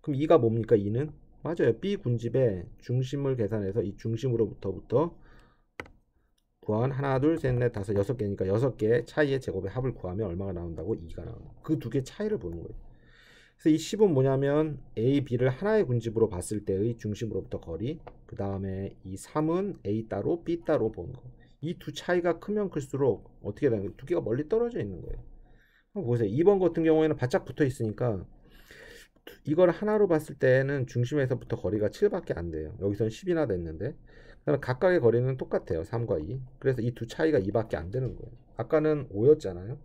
그럼 2가 뭡니까? 2는 맞아요. B 군집의 중심을 계산해서 이 중심으로부터 구한 하나 둘 셋 넷 다섯 여섯 개니까 6개 차이의 제곱의 합을 구하면 얼마가 나온다고? 2가 나온다. 그 두 개 차이를 보는 거예요. 그래서 이 10은 뭐냐면 A, B를 하나의 군집으로 봤을 때의 중심으로부터 거리, 그 다음에 이 3은 A 따로 B 따로 보는 거. 이 두 차이가 크면 클수록 어떻게 되는 거예요? 두 개가 멀리 떨어져 있는 거예요. 한번 보세요. 2번 같은 경우에는 바짝 붙어 있으니까 이걸 하나로 봤을 때는 중심에서부터 거리가 7밖에 안 돼요. 여기서는 10이나 됐는데 그러면 각각의 거리는 똑같아요. 3과 2. 그래서 이 두 차이가 2밖에 안 되는 거예요. 아까는 5였잖아요.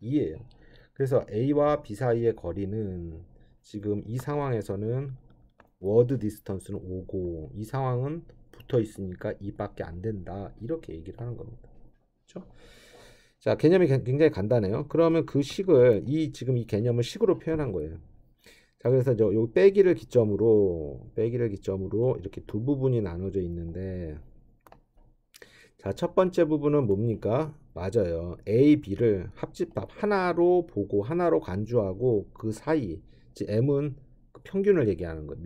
2예요. 그래서 A와 B 사이의 거리는 지금 이 상황에서는 워드 디스턴스는 5고 이 상황은 붙어 있으니까 2밖에 안 된다. 이렇게 얘기를 하는 겁니다. 그렇죠? 자, 개념이 굉장히 간단해요. 그러면 그 식을 지금 이 개념을 식으로 표현한 거예요. 자, 그래서 요 빼기를 기점으로 이렇게 두 부분이 나눠져 있는데, 자, 첫 번째 부분은 뭡니까? 맞아요. A, B를 합집합 하나로 보고 하나로 간주하고 그 사이, 즉 M은 그 평균을 얘기하는 거,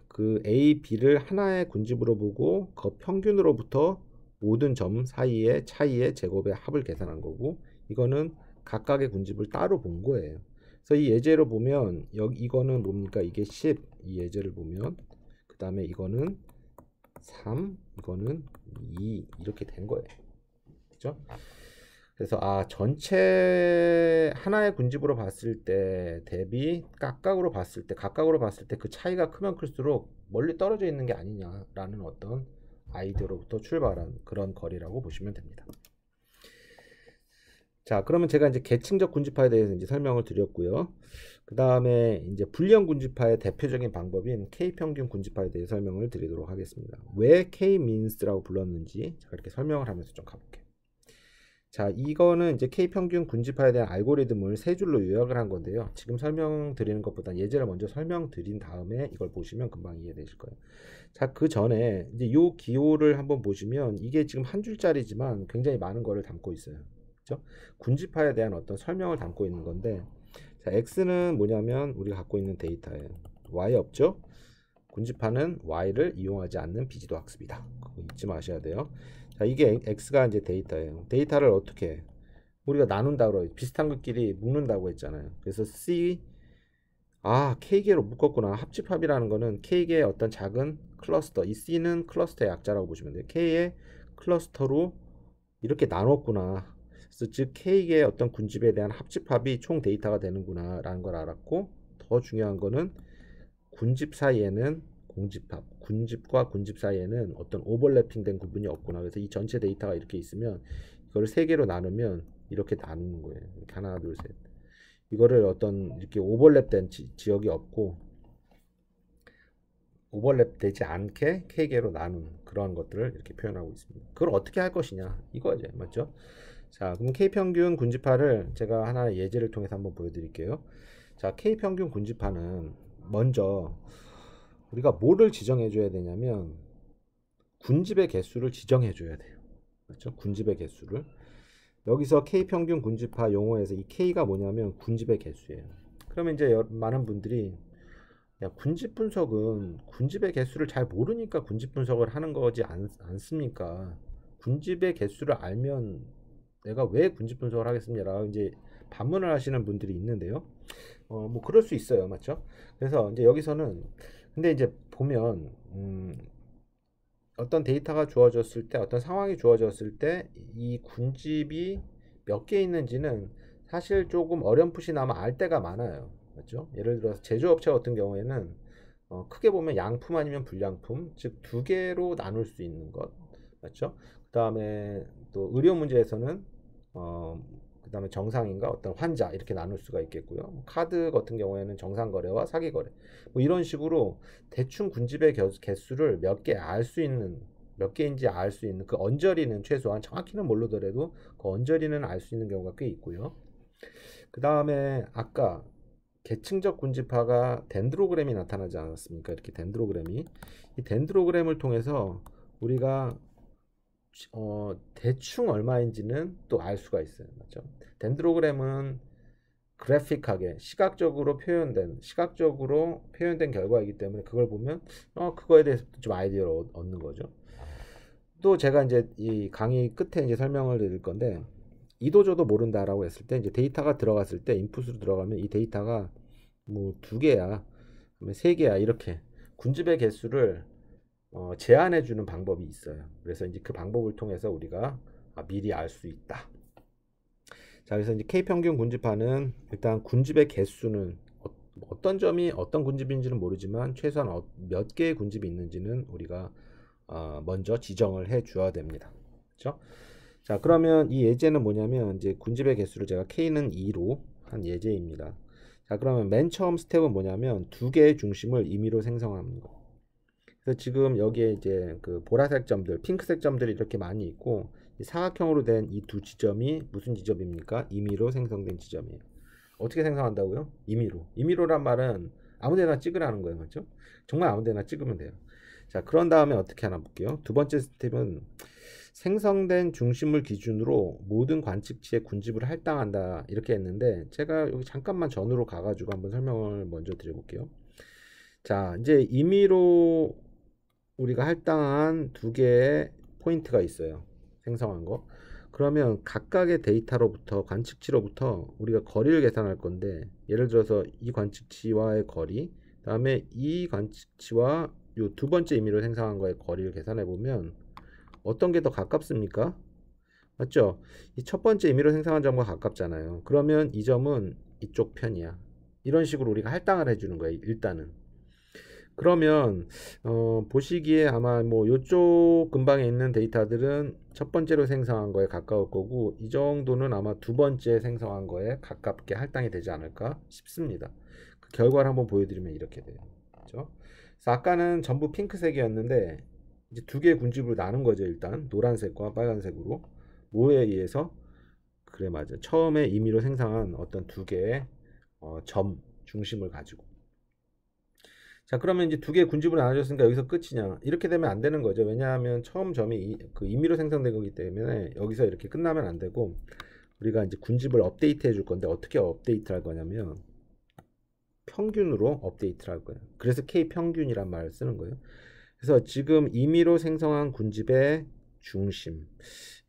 그 A, B를 하나의 군집으로 보고 그 평균으로부터 모든 점 사이의 차이의 제곱의 합을 계산한 거고, 이거는 각각의 군집을 따로 본 거예요. 그래서 이 예제로 보면 이거는 뭡니까? 이게 10, 이 예제를 보면 그 다음에 이거는 3, 이거는 2 이렇게 된 거예요. 그죠? 그래서 전체 하나의 군집으로 봤을 때 대비 각각으로 봤을 때 그 차이가 크면 클수록 멀리 떨어져 있는 게 아니냐라는 어떤 아이디어로부터 출발한 그런 거리라고 보시면 됩니다. 자, 그러면 제가 이제 계층적 군집화에 대해서 이제 설명을 드렸고요. 그 다음에 이제 불리형 군집화의 대표적인 방법인 K평균 군집화에 대해 설명을 드리도록 하겠습니다. 왜 K-means라고 불렀는지 제가 이렇게 설명을 하면서 좀 가볼게요. 자, 이거는 이제 K평균 군집화에 대한 알고리즘을 세 줄로 요약을 한 건데요. 지금 설명드리는 것보다 예제를 먼저 설명드린 다음에 이걸 보시면 금방 이해되실 거예요. 자, 그 전에 이제 요 기호를 한번 보시면 이게 지금 한 줄짜리지만 굉장히 많은 거를 담고 있어요. 그렇죠? 군집화에 대한 어떤 설명을 담고 있는 건데, 자, X는 뭐냐면 우리가 갖고 있는 데이터예요. Y 없죠? 군집화는 Y를 이용하지 않는 비지도 학습이다. 그거 잊지 마셔야 돼요. 자, 이게 X가 이제 데이터예요. 데이터를 어떻게 우리가 나눈다고 그래요. 비슷한 것끼리 묶는다고 했잖아요. 그래서 K개로 묶었구나. 합집합이라는 거는 K개의 어떤 작은 클러스터, 이 C는 클러스터의 약자라고 보시면 돼요. K의 클러스터로 이렇게 나눴구나. 그래서 즉 K개의 어떤 군집에 대한 합집합이 총 데이터가 되는구나 라는 걸 알았고, 더 중요한 거는 군집 사이에는 공집합, 군집과 군집 사이에는 어떤 오버래핑된 구분이 없구나. 그래서 이 전체 데이터가 이렇게 있으면 이걸 세 개로 나누면 이렇게 나누는 거예요. 이렇게 하나, 둘, 셋. 이거를 어떤 이렇게 오버랩된 지역이 없고 오버랩 되지 않게 K개로 나눈 그런 것들을 이렇게 표현하고 있습니다. 그걸 어떻게 할 것이냐 이거죠. 맞죠? 자, 그럼 K평균 군집화를 제가 하나 예제를 통해서 한번 보여드릴게요. 자, K평균 군집화는 먼저 우리가 뭐를 지정해 줘야 되냐면 군집의 개수를 지정해 줘야 돼요. 그렇죠? 군집의 개수를. 여기서 K평균 군집화 용어에서 이 K가 뭐냐면 군집의 개수예요. 그러면 이제 많은 분들이 야, 군집 분석은 군집의 개수를 잘 모르니까 군집 분석을 하는 거지 않습니까? 군집의 개수를 알면 내가 왜 군집 분석을 하겠습니까? 이제 반문을 하시는 분들이 있는데요. 뭐 그럴 수 있어요. 맞죠? 그래서 이제 여기서는 근데 이제 보면 어떤 데이터가 주어졌을 때 어떤 상황이 주어졌을 때 이 군집이 몇 개 있는지는 사실 조금 어렴풋이나마 알 때가 많아요. 맞죠? 예를 들어서 제조업체 같은 경우에는 크게 보면 양품 아니면 불량품, 즉 두 개로 나눌 수 있는 것. 맞죠? 그 다음에 또 의료 문제에서는 그 다음에 정상인과 어떤 환자 이렇게 나눌 수가 있겠고요. 카드 같은 경우에는 정상 거래와 사기 거래 뭐 이런 식으로 대충 군집의 개수를 몇 개인지 알 수 있는 그 언저리는 최소한 정확히는 모르더라도 그 언저리는 알 수 있는 경우가 꽤 있고요. 그 다음에 아까 계층적 군집화가 덴드로그램이 나타나지 않았습니까? 이렇게 덴드로그램이 이 덴드로그램을 통해서 우리가 대충 얼마인지는 또 알 수가 있어요. 맞죠? 덴드로그램은 그래픽하게 시각적으로 표현된 결과이기 때문에 그걸 보면 그거에 대해서 좀 아이디어를 얻는 거죠. 또 제가 이제 이 강의 끝에 이제 설명을 드릴 건데, 이도저도 모른다라고 했을 때 이제 데이터가 들어갔을 때 인풋으로 들어가면 이 데이터가 뭐 2개야, 3개야 이렇게 군집의 개수를 제한해 주는 방법이 있어요. 그래서 이제 그 방법을 통해서 우리가 미리 알 수 있다. 자, 그래서 이제 K 평균 군집하는 일단 군집의 개수는 어떤 점이 어떤 군집인지는 모르지만 최소한 몇 개의 군집이 있는지는 우리가 먼저 지정을 해 줘야 됩니다. 그렇죠? 자, 그러면 이 예제는 뭐냐면 이제 군집의 개수를 제가 K는 2로 한 예제입니다. 자, 그러면 맨 처음 스텝은 뭐냐면 2개의 중심을 임의로 생성하는 거. 그래서 지금 여기에 이제 그 보라색 점들, 핑크색 점들이 이렇게 많이 있고, 이 사각형으로 된 이 두 지점이 무슨 지점입니까? 임의로 생성된 지점이에요. 어떻게 생성한다고요? 임의로. 임의로란 말은 아무데나 찍으라는 거예요, 맞죠? 정말 아무데나 찍으면 돼요. 자, 그런 다음에 어떻게 하나 볼게요. 두 번째 스텝은 생성된 중심을 기준으로 모든 관측치의 군집을 할당한다 이렇게 했는데, 제가 여기 잠깐만 전으로 가가지고 한번 설명을 먼저 드려볼게요. 자, 이제 임의로 우리가 할당한 2개의 포인트가 있어요. 생성한 거. 그러면 각각의 데이터로부터 관측치로부터 우리가 거리를 계산할 건데, 예를 들어서 이 관측치와의 거리, 다음에 이 관측치와 요 두 번째 임의로 생성한 거의 거리를 계산해 보면 어떤 게 더 가깝습니까? 맞죠? 이 첫 번째 임의로 생성한 점과 가깝잖아요. 그러면 이 점은 이쪽 편이야. 이런 식으로 우리가 할당을 해주는 거예요, 일단은. 그러면 보시기에 아마 뭐 요쪽 근방에 있는 데이터들은 첫 번째로 생성한 거에 가까울 거고, 이 정도는 아마 두 번째 생성한 거에 가깝게 할당이 되지 않을까 싶습니다. 그 결과를 한번 보여드리면 이렇게 돼요. 그렇죠? 그래서 아까는 전부 핑크색이었는데 이제 2개의 군집으로 나눈 거죠. 일단 노란색과 빨간색으로. 뭐에 의해서? 그래, 맞아. 처음에 임의로 생성한 어떤 2개의 점 중심을 가지고. 자, 그러면 이제 2개의 군집으로 나눠졌으니까 여기서 끝이냐? 이렇게 되면 안 되는 거죠. 왜냐하면 처음 점이 그 임의로 생성된 거기 때문에 여기서 이렇게 끝나면 안 되고, 우리가 이제 군집을 업데이트 해줄 건데 어떻게 업데이트 할 거냐면 평균으로 업데이트를 할 거예요. 그래서 K 평균이란 말을 쓰는 거예요. 그래서 지금 임의로 생성한 군집의 중심,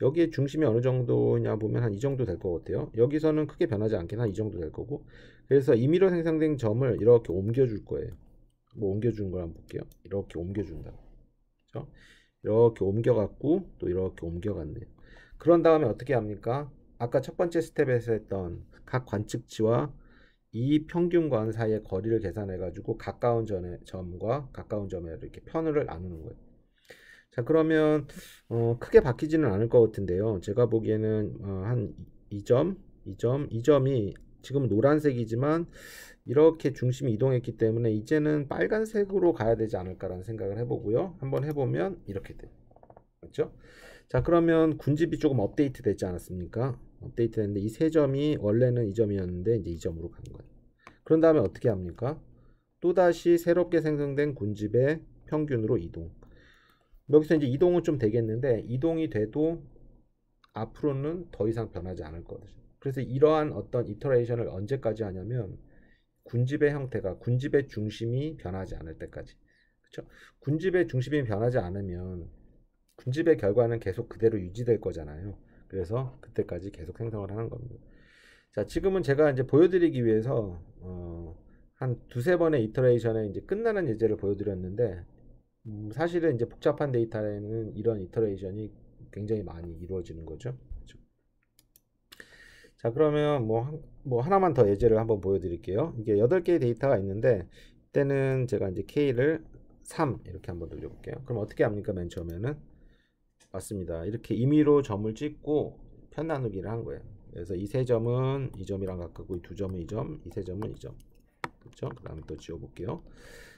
여기에 중심이 어느 정도냐 보면 한 이 정도 될 것 같아요. 여기서는 크게 변하지 않긴 한 이 정도 될 거고, 그래서 임의로 생성된 점을 이렇게 옮겨줄 거예요. 뭐 옮겨주는 걸 한번 볼게요. 이렇게 옮겨준다. 그렇죠? 이렇게 옮겨갖고 또 이렇게 옮겨갔네요. 그런 다음에 어떻게 합니까? 아까 첫 번째 스텝에서 했던 각 관측치와 이 평균관 사이의 거리를 계산해 가지고 가까운 점과 가까운 점에 이렇게 편을 나누는 거예요. 자, 그러면 크게 바뀌지는 않을 것 같은데요. 제가 보기에는 한 2점, 2점, 2점이 지금 노란색이지만 이렇게 중심이 이동했기 때문에 이제는 빨간색으로 가야 되지 않을까라는 생각을 해보고요. 한번 해보면 이렇게 돼요. 그렇죠? 자, 그러면 군집이 조금 업데이트 됐지 않았습니까? 업데이트 됐는데 이 세 점이 원래는 이 점이었는데 이제 이 점으로 가는 거예요. 그런 다음에 어떻게 합니까? 또다시 새롭게 생성된 군집의 평균으로 이동. 여기서 이제 이동은 좀 되겠는데, 이동이 돼도 앞으로는 더 이상 변하지 않을 거거든요. 그래서 이러한 어떤 이터레이션을 언제까지 하냐면 군집의 형태가, 군집의 중심이 변하지 않을 때까지. 그렇죠? 군집의 중심이 변하지 않으면 군집의 결과는 계속 그대로 유지될 거잖아요. 그래서 그때까지 계속 생성을 하는 겁니다. 자, 지금은 제가 이제 보여드리기 위해서 한 두세 번의 이터레이션에 이제 끝나는 예제를 보여드렸는데, 사실은 이제 복잡한 데이터에는 이런 이터레이션이 굉장히 많이 이루어지는 거죠. 그렇죠? 자, 그러면 뭐 하나만 더 예제를 한번 보여드릴게요. 이게 8개의 데이터가 있는데, 이때는 제가 이제 K를 3 이렇게 한번 돌려볼게요. 그럼 어떻게 합니까? 맨 처음에는 맞습니다. 이렇게 임의로 점을 찍고 편 나누기를 한 거예요. 그래서 이 세 점은 이 점이랑 가깝고 이 두 점은 이 점, 이 세 점은 이 점. 그렇죠? 그 다음에 또 지워볼게요.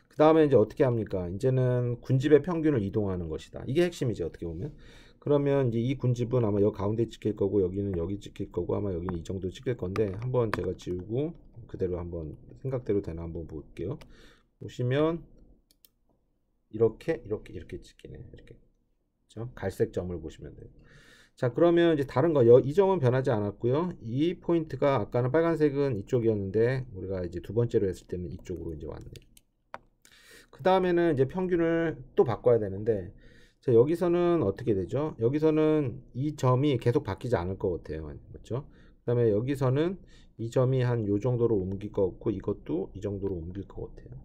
그 다음에 이제 어떻게 합니까? 이제는 군집의 평균을 이동하는 것이다. 이게 핵심이죠, 어떻게 보면. 그러면 이제 이 군집은 아마 여기 가운데 찍힐 거고, 여기는 여기 찍힐 거고, 아마 여기는 이 정도 찍힐 건데, 한번 제가 지우고 그대로 한번 생각대로 되나 한번 볼게요. 보시면 이렇게 찍히네. 이렇게. 그렇죠? 갈색 점을 보시면 돼요. 자, 그러면 이제 다른 거, 이 점은 변하지 않았고요. 이 포인트가 아까는 빨간색은 이쪽이었는데 우리가 이제 두 번째로 했을 때는 이쪽으로 이제 왔네요. 그 다음에는 이제 평균을 또 바꿔야 되는데, 자, 여기서는 어떻게 되죠? 여기서는 이 점이 계속 바뀌지 않을 것 같아요. 그렇죠? 그 다음에 여기서는 이 점이 한 요 정도로 옮길 것 같고, 이것도 이 정도로 옮길 것 같아요.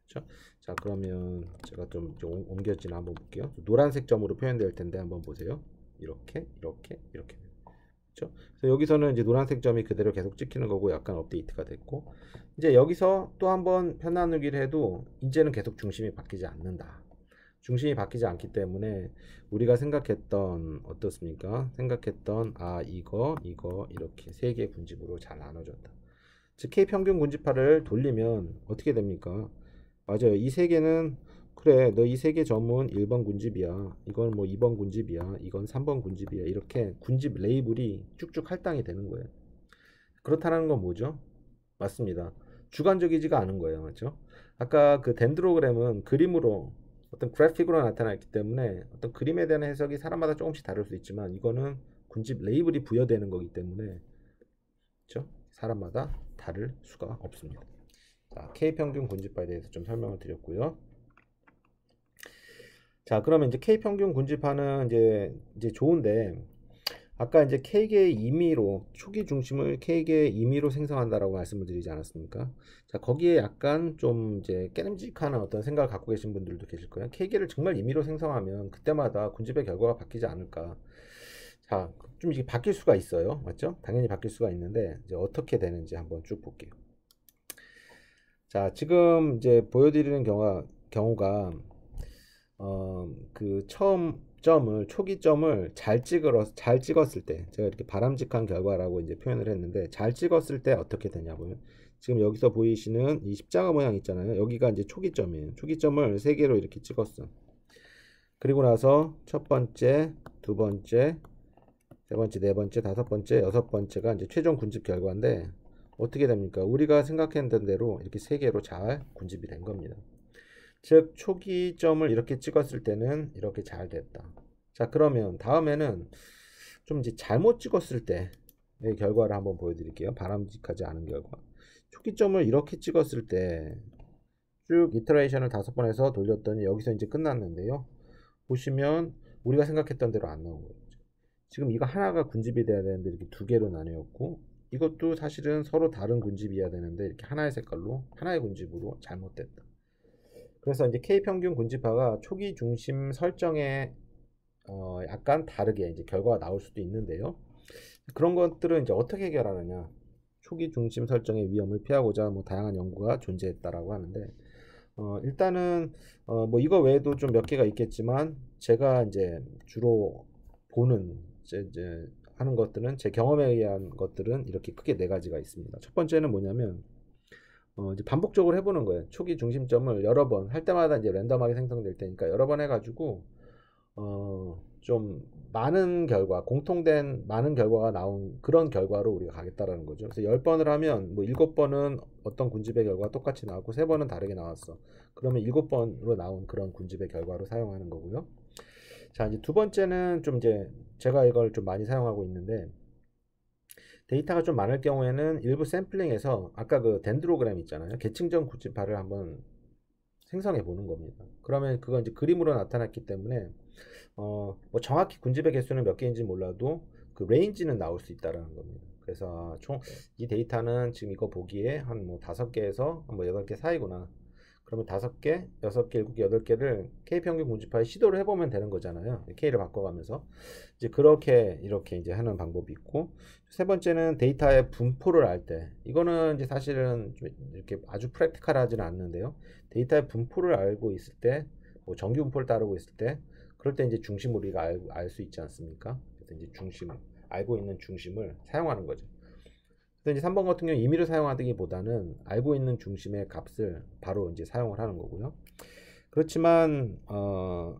그렇죠? 자, 그러면 제가 좀 옮겨지나 한번 볼게요. 노란색 점으로 표현될 텐데 한번 보세요. 이렇게, 이렇게, 이렇게. 그렇죠? 그래서 여기서는 이제 노란색 점이 그대로 계속 찍히는 거고 약간 업데이트가 됐고, 이제 여기서 또 한번 편 나누기를 해도 이제는 계속 중심이 바뀌지 않는다. 중심이 바뀌지 않기 때문에 우리가 생각했던 어떻습니까? 생각했던 이거 이렇게 세 개의 군집으로 잘 나눠졌다. 즉 K 평균 군집화를 돌리면 어떻게 됩니까? 맞아요. 이 세 개는 그래, 너 이 세 개 점은 1번 군집이야. 이건 뭐 2번 군집이야. 이건 3번 군집이야. 이렇게 군집 레이블이 쭉쭉 할당이 되는 거예요. 그렇다는 건 뭐죠? 맞습니다. 주관적이지가 않은 거예요. 맞죠? 아까 그 덴드로그램은 그림으로 어떤 그래픽으로 나타났기 때문에 어떤 그림에 대한 해석이 사람마다 조금씩 다를 수 있지만 이거는 군집 레이블이 부여되는 거기 때문에 그렇죠? 사람마다 다를 수가 없습니다. 자, K평균 군집화에 대해서 좀 설명을 드렸고요. 자, 그러면 이제 K평균 군집화는 이제 좋은데 아까 이제 K개의 임의로 초기 중심을 K개의 임의로 생성한다라고 말씀을 드리지 않았습니까? 자, 거기에 약간 좀 이제 깨름직한 어떤 생각을 갖고 계신 분들도 계실 거예요. K개를 정말 임의로 생성하면 그때마다 군집의 결과가 바뀌지 않을까? 자, 좀 이게 바뀔 수가 있어요. 맞죠? 당연히 바뀔 수가 있는데 이제 어떻게 되는지 한번 쭉 볼게요. 자, 지금 이제 보여드리는 경우가 그 처음 점을 초기점을 잘 찍었을 때 제가 이렇게 바람직한 결과라고 이제 표현을 했는데 잘 찍었을 때 어떻게 되냐고요. 지금 여기서 보이시는 이 십자가 모양 있잖아요. 여기가 이제 초기점이에요. 초기점을 세 개로 이렇게 찍었어. 그리고 나서 첫 번째, 두 번째, 세 번째, 네 번째, 다섯 번째, 여섯 번째가 이제 최종 군집 결과인데 어떻게 됩니까? 우리가 생각했던 대로 이렇게 세 개로 잘 군집이 된 겁니다. 즉 초기점을 이렇게 찍었을 때는 이렇게 잘 됐다. 자, 그러면 다음에는 좀 이제 잘못 찍었을 때의 결과를 한번 보여드릴게요. 바람직하지 않은 결과. 초기점을 이렇게 찍었을 때 쭉 이터레이션을 5번 해서 돌렸더니 여기서 이제 끝났는데요. 보시면 우리가 생각했던 대로 안 나온 거예요. 지금 이거 하나가 군집이 돼야 되는데 이렇게 두 개로 나뉘었고 이것도 사실은 서로 다른 군집이어야 되는데 이렇게 하나의 색깔로 하나의 군집으로 잘못됐다. 그래서 이제 K평균 군집화가 초기 중심 설정에 약간 다르게 이제 결과가 나올 수도 있는데요. 그런 것들은 이제 어떻게 해결하느냐? 초기 중심 설정의 위험을 피하고자 뭐 다양한 연구가 존재했다라고 하는데 일단은 뭐 이거 외에도 좀 몇 개가 있겠지만 제가 이제 주로 보는 이제 하는 것들은 제 경험에 의한 것들은 이렇게 크게 네 가지가 있습니다. 첫 번째는 뭐냐면 이제 반복적으로 해보는 거예요. 초기 중심점을 여러 번 할 때마다 이제 랜덤하게 생성될 테니까 여러 번 해가지고 좀 많은 결과, 공통된 많은 결과가 나온 그런 결과로 우리가 가겠다라는 거죠. 그래서 10번을 하면 뭐 7번은 어떤 군집의 결과가 똑같이 나왔고 3번은 다르게 나왔어. 그러면 7번으로 나온 그런 군집의 결과로 사용하는 거고요. 자, 이제 두 번째는 좀 이제 제가 이걸 좀 많이 사용하고 있는데 데이터가 좀 많을 경우에는 일부 샘플링에서 아까 그 덴드로그램 있잖아요. 계층적 군집화를 한번 생성해 보는 겁니다. 그러면 그건 이제 그림으로 나타났기 때문에 뭐 정확히 군집의 개수는 몇 개인지 몰라도 그 레인지는 나올 수 있다라는 겁니다. 그래서 총 이 데이터는 지금 이거 보기에 한 뭐 5개에서 한 뭐 8개 사이구나. 그러면 5개, 6개, 7개, 8개를 K평균 군집화에 시도를 해보면 되는 거잖아요. K를 바꿔가면서. 이제 그렇게 이렇게 이제 하는 방법이 있고, 세 번째는 데이터의 분포를 알 때, 이거는 이제 사실은 좀 이렇게 아주 프랙티컬하지는 않는데요. 데이터의 분포를 알고 있을 때, 뭐 정규 분포를 따르고 있을 때, 그럴 때 이제 중심을 우리가 알 수 있지 않습니까? 그래서 이제 알고 있는 중심을 사용하는 거죠. 근데 이제 3번 같은 경우 임의로 사용하기보다는 알고 있는 중심의 값을 바로 이제 사용을 하는 거고요. 그렇지만 뭐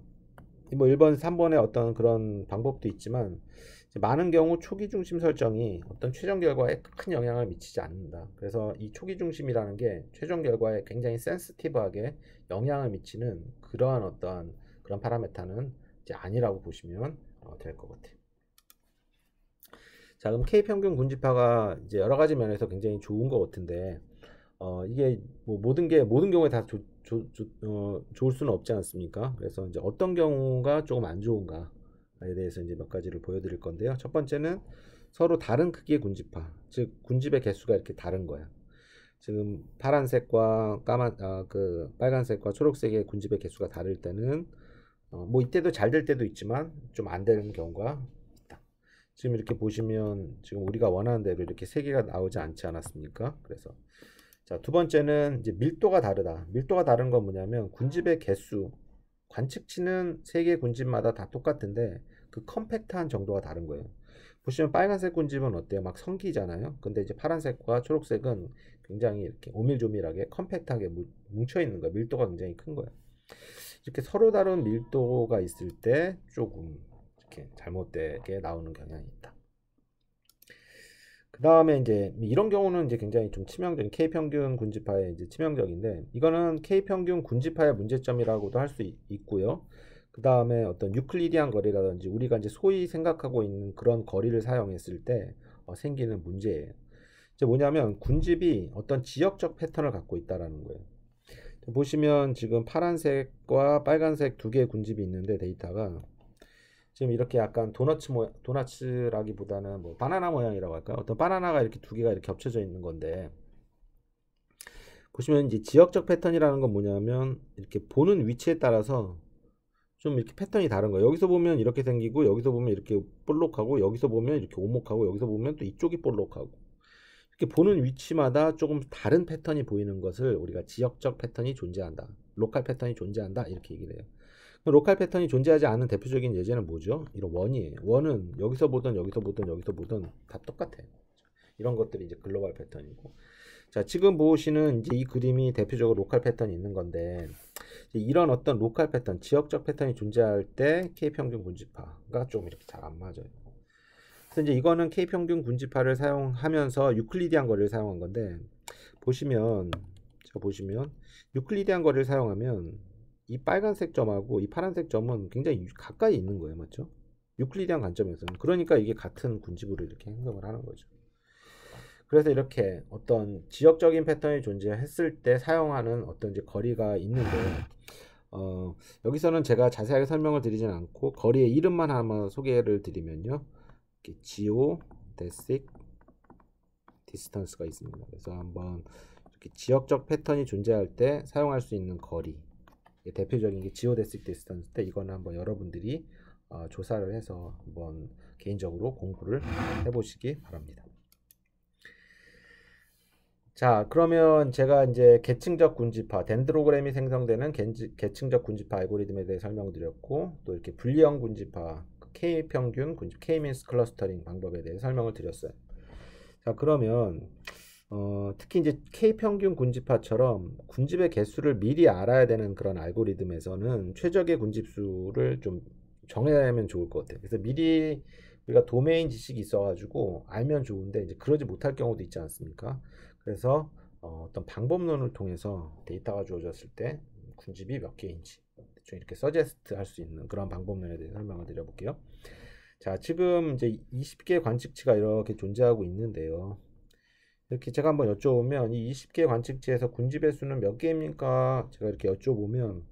1번, 3번의 어떤 그런 방법도 있지만 많은 경우 초기 중심 설정이 어떤 최종 결과에 큰 영향을 미치지 않는다. 그래서 이 초기 중심이라는 게 최종 결과에 굉장히 센시티브하게 영향을 미치는 그러한 어떤 그런 파라메타는 이제 아니라고 보시면 될 것 같아요. 자, 그럼 K 평균 군집화가 이제 여러 가지 면에서 굉장히 좋은 것 같은데, 이게 뭐 모든 경우에 다 좋을 수는 없지 않습니까? 그래서 이제 어떤 경우가 조금 안 좋은가에 대해서 이제 몇 가지를 보여드릴 건데요. 첫 번째는 서로 다른 크기의 군집화, 즉 군집의 개수가 이렇게 다른 거야. 지금 파란색과 그 빨간색과 초록색의 군집의 개수가 다를 때는 뭐 이때도 잘 될 때도 있지만 좀 안 되는 경우가 있다. 지금 이렇게 보시면 지금 우리가 원하는 대로 이렇게 세 개가 나오지 않지 않았습니까? 그래서 자, 두 번째는 이제 밀도가 다르다. 밀도가 다른 건 뭐냐면 군집의 개수, 관측치는 세 개 군집마다 다 똑같은데 그 컴팩트한 정도가 다른 거예요. 보시면 빨간색 군집은 어때요? 막 성기잖아요. 근데 이제 파란색과 초록색은 굉장히 이렇게 오밀조밀하게 컴팩트하게 뭉쳐 있는 거예요. 밀도가 굉장히 큰 거예요. 이렇게 서로 다른 밀도가 있을 때 조금 이렇게 잘못되게 나오는 경향이 있다. 그 다음에 이제 이런 경우는 이제 굉장히 좀 치명적인 K 평균 군집화의 이제 치명적인데, 이거는 K 평균 군집화의 문제점이라고도 할 수 있고요. 그 다음에 어떤 유클리디안 거리라든지 우리가 이제 소위 생각하고 있는 그런 거리를 사용했을 때 생기는 문제예요. 이제 뭐냐면 군집이 어떤 지역적 패턴을 갖고 있다라는 거예요. 보시면 지금 파란색과 빨간색 두 개의 군집이 있는데 데이터가 지금 이렇게 약간 도너츠라기보다는 뭐 바나나 모양이라고 할까요? 어떤 바나나가 이렇게 두 개가 이렇게 겹쳐져 있는 건데, 보시면 이제 지역적 패턴이라는 건 뭐냐면 이렇게 보는 위치에 따라서 좀 이렇게 패턴이 다른 거예요. 여기서 보면 이렇게 생기고, 여기서 보면 이렇게 볼록하고, 여기서 보면 이렇게 오목하고, 여기서 보면 또 이쪽이 볼록하고, 이렇게 보는 위치마다 조금 다른 패턴이 보이는 것을 우리가 지역적 패턴이 존재한다, 로컬 패턴이 존재한다, 이렇게 얘기를 해요. 로컬 패턴이 존재하지 않는 대표적인 예제는 뭐죠? 이런 원이에요. 원은 여기서 보던 여기서 보던 여기서 보던 다 똑같아요. 이런 것들이 이제 글로벌 패턴이고, 자, 지금 보시는 이제 이 그림이 대표적으로 로컬 패턴이 있는 건데, 이런 어떤 로컬 패턴, 지역적 패턴이 존재할 때 K 평균 군집화가 좀 이렇게 잘 안 맞아요. 그래서 이제 이거는 K 평균 군집화를 사용하면서 유클리디안 거리를 사용한 건데, 보시면 유클리디안 거리를 사용하면 이 빨간색 점하고 이 파란색 점은 굉장히 가까이 있는 거예요. 맞죠? 유클리디안 관점에서는. 그러니까 이게 같은 군집으로 이렇게 행동을 하는 거죠. 그래서 이렇게 어떤 지역적인 패턴이 존재했을 때 사용하는 어떤 이제 거리가 있는데, 여기서는 제가 자세하게 설명을 드리진 않고 거리의 이름만 한번 소개를 드리면요, 이렇게 geodesic distance가 있습니다. 그래서 한번 이렇게 지역적 패턴이 존재할 때 사용할 수 있는 거리, 대표적인 게 geodesic distance인데, 이거는 한번 여러분들이 조사를 해서 한번 개인적으로 공부를 해보시기 바랍니다. 자, 그러면 제가 이제 계층적 군집화, 덴드로그램이 생성되는 계층적 군집화 알고리즘에 대해 설명드렸고, 또 이렇게 분리형 군집화, K 평균 군집, K 민스 클러스터링 방법에 대해 설명을 드렸어요. 자, 그러면 특히 이제 K 평균 군집화처럼 군집의 개수를 미리 알아야 되는 그런 알고리즘에서는 최적의 군집수를 좀 정해야면 좋을 것 같아요. 그래서 미리 우리가 도메인 지식이 있어가지고 알면 좋은데, 이제 그러지 못할 경우도 있지 않습니까? 그래서 어떤 방법론을 통해서 데이터가 주어졌을 때 군집이 몇 개인지 대충 이렇게 서제스트 할 수 있는 그런 방법론에 대해서 설명을 드려볼게요. 자, 지금 이제 20개의 관측치가 이렇게 존재하고 있는데요. 이렇게 제가 한번 여쭤보면 이 20개의 관측치에서 군집의 수는 몇 개입니까? 제가 이렇게 여쭤보면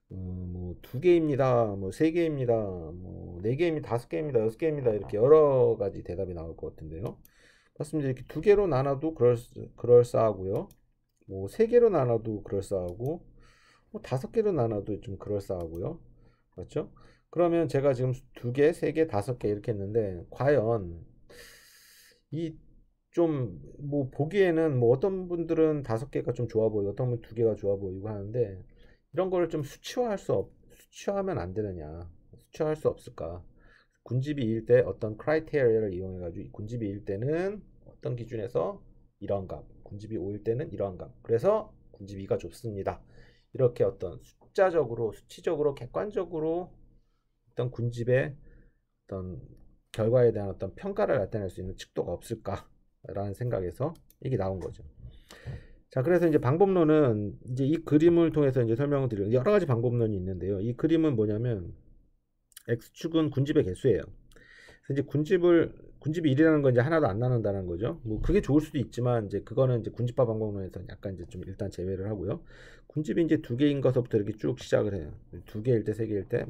뭐 2개입니다, 뭐 3개입니다, 뭐 4개입니다, 5개입니다, 6개입니다, 이렇게 여러 가지 대답이 나올 것 같은데요. 맞습니다. 이렇게 2개로 나눠도 그럴싸하고요. 뭐 3개로 나눠도 그럴싸하고, 뭐 5개로 나눠도 좀 그럴싸하고요. 맞죠? 그러면 제가 지금 2개, 3개, 5개 이렇게 했는데, 과연 이 좀 뭐 보기에는 뭐 어떤 분들은 5개가 좀 좋아 보이고 어떤 분은 2개가 좋아 보이고 하는데, 이런 거를 좀 수치화하면 안 되느냐, 수치화할 수 없을까? 군집이 일 때 어떤 크라이테리아를 이용해 가지고 군집이 일 때는 어떤 기준에서 이런 값, 군집이 5일 때는 이러한 값, 그래서 군집 2가 좋습니다. 이렇게 어떤 숫자적으로, 수치적으로, 객관적으로 어떤 군집의 어떤 결과에 대한 어떤 평가를 나타낼 수 있는 측도가 없을까라는 생각에서 이게 나온 거죠. 자, 그래서 이제 방법론은 이제 이 그림을 통해서 이제 설명을 드리는 여러 가지 방법론이 있는데요. 이 그림은 뭐냐면 X축은 군집의 개수예요. 그래서 이제 군집이 1이라는 건 이제 하나도 안 나눈다는 거죠. 뭐 그게 좋을 수도 있지만 이제 그거는 이제 군집합 방법론에서 약간 이제 좀 일단 제외를 하고요. 군집이 이제 두 개인 것부터 이렇게 쭉 시작을 해요. 두 개일 때, 세 개일 때.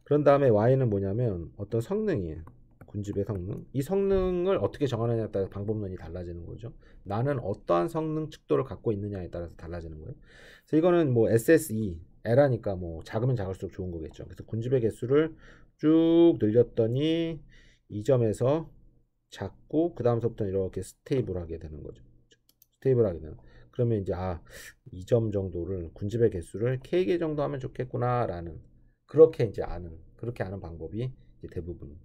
그런 다음에 y는 뭐냐면 어떤 성능이에요. 군집의 성능. 이 성능을 어떻게 정하느냐에 따라 방법론이 달라지는 거죠. 나는 어떠한 성능 척도를 갖고 있느냐에 따라서 달라지는 거예요. 그래서 이거는 뭐 SSE, L하니까 뭐 작으면 작을수록 좋은 거겠죠. 그래서 군집의 개수를 쭉 늘렸더니 이 점에서 작고 그 다음서부터는 이렇게 스테이블하게 되는 거죠. 스테이블하게 되는. 그러면 이제 2점 정도를 군집의 개수를 K개 정도 하면 좋겠구나라는 그렇게 아는 방법이 이제 대부분.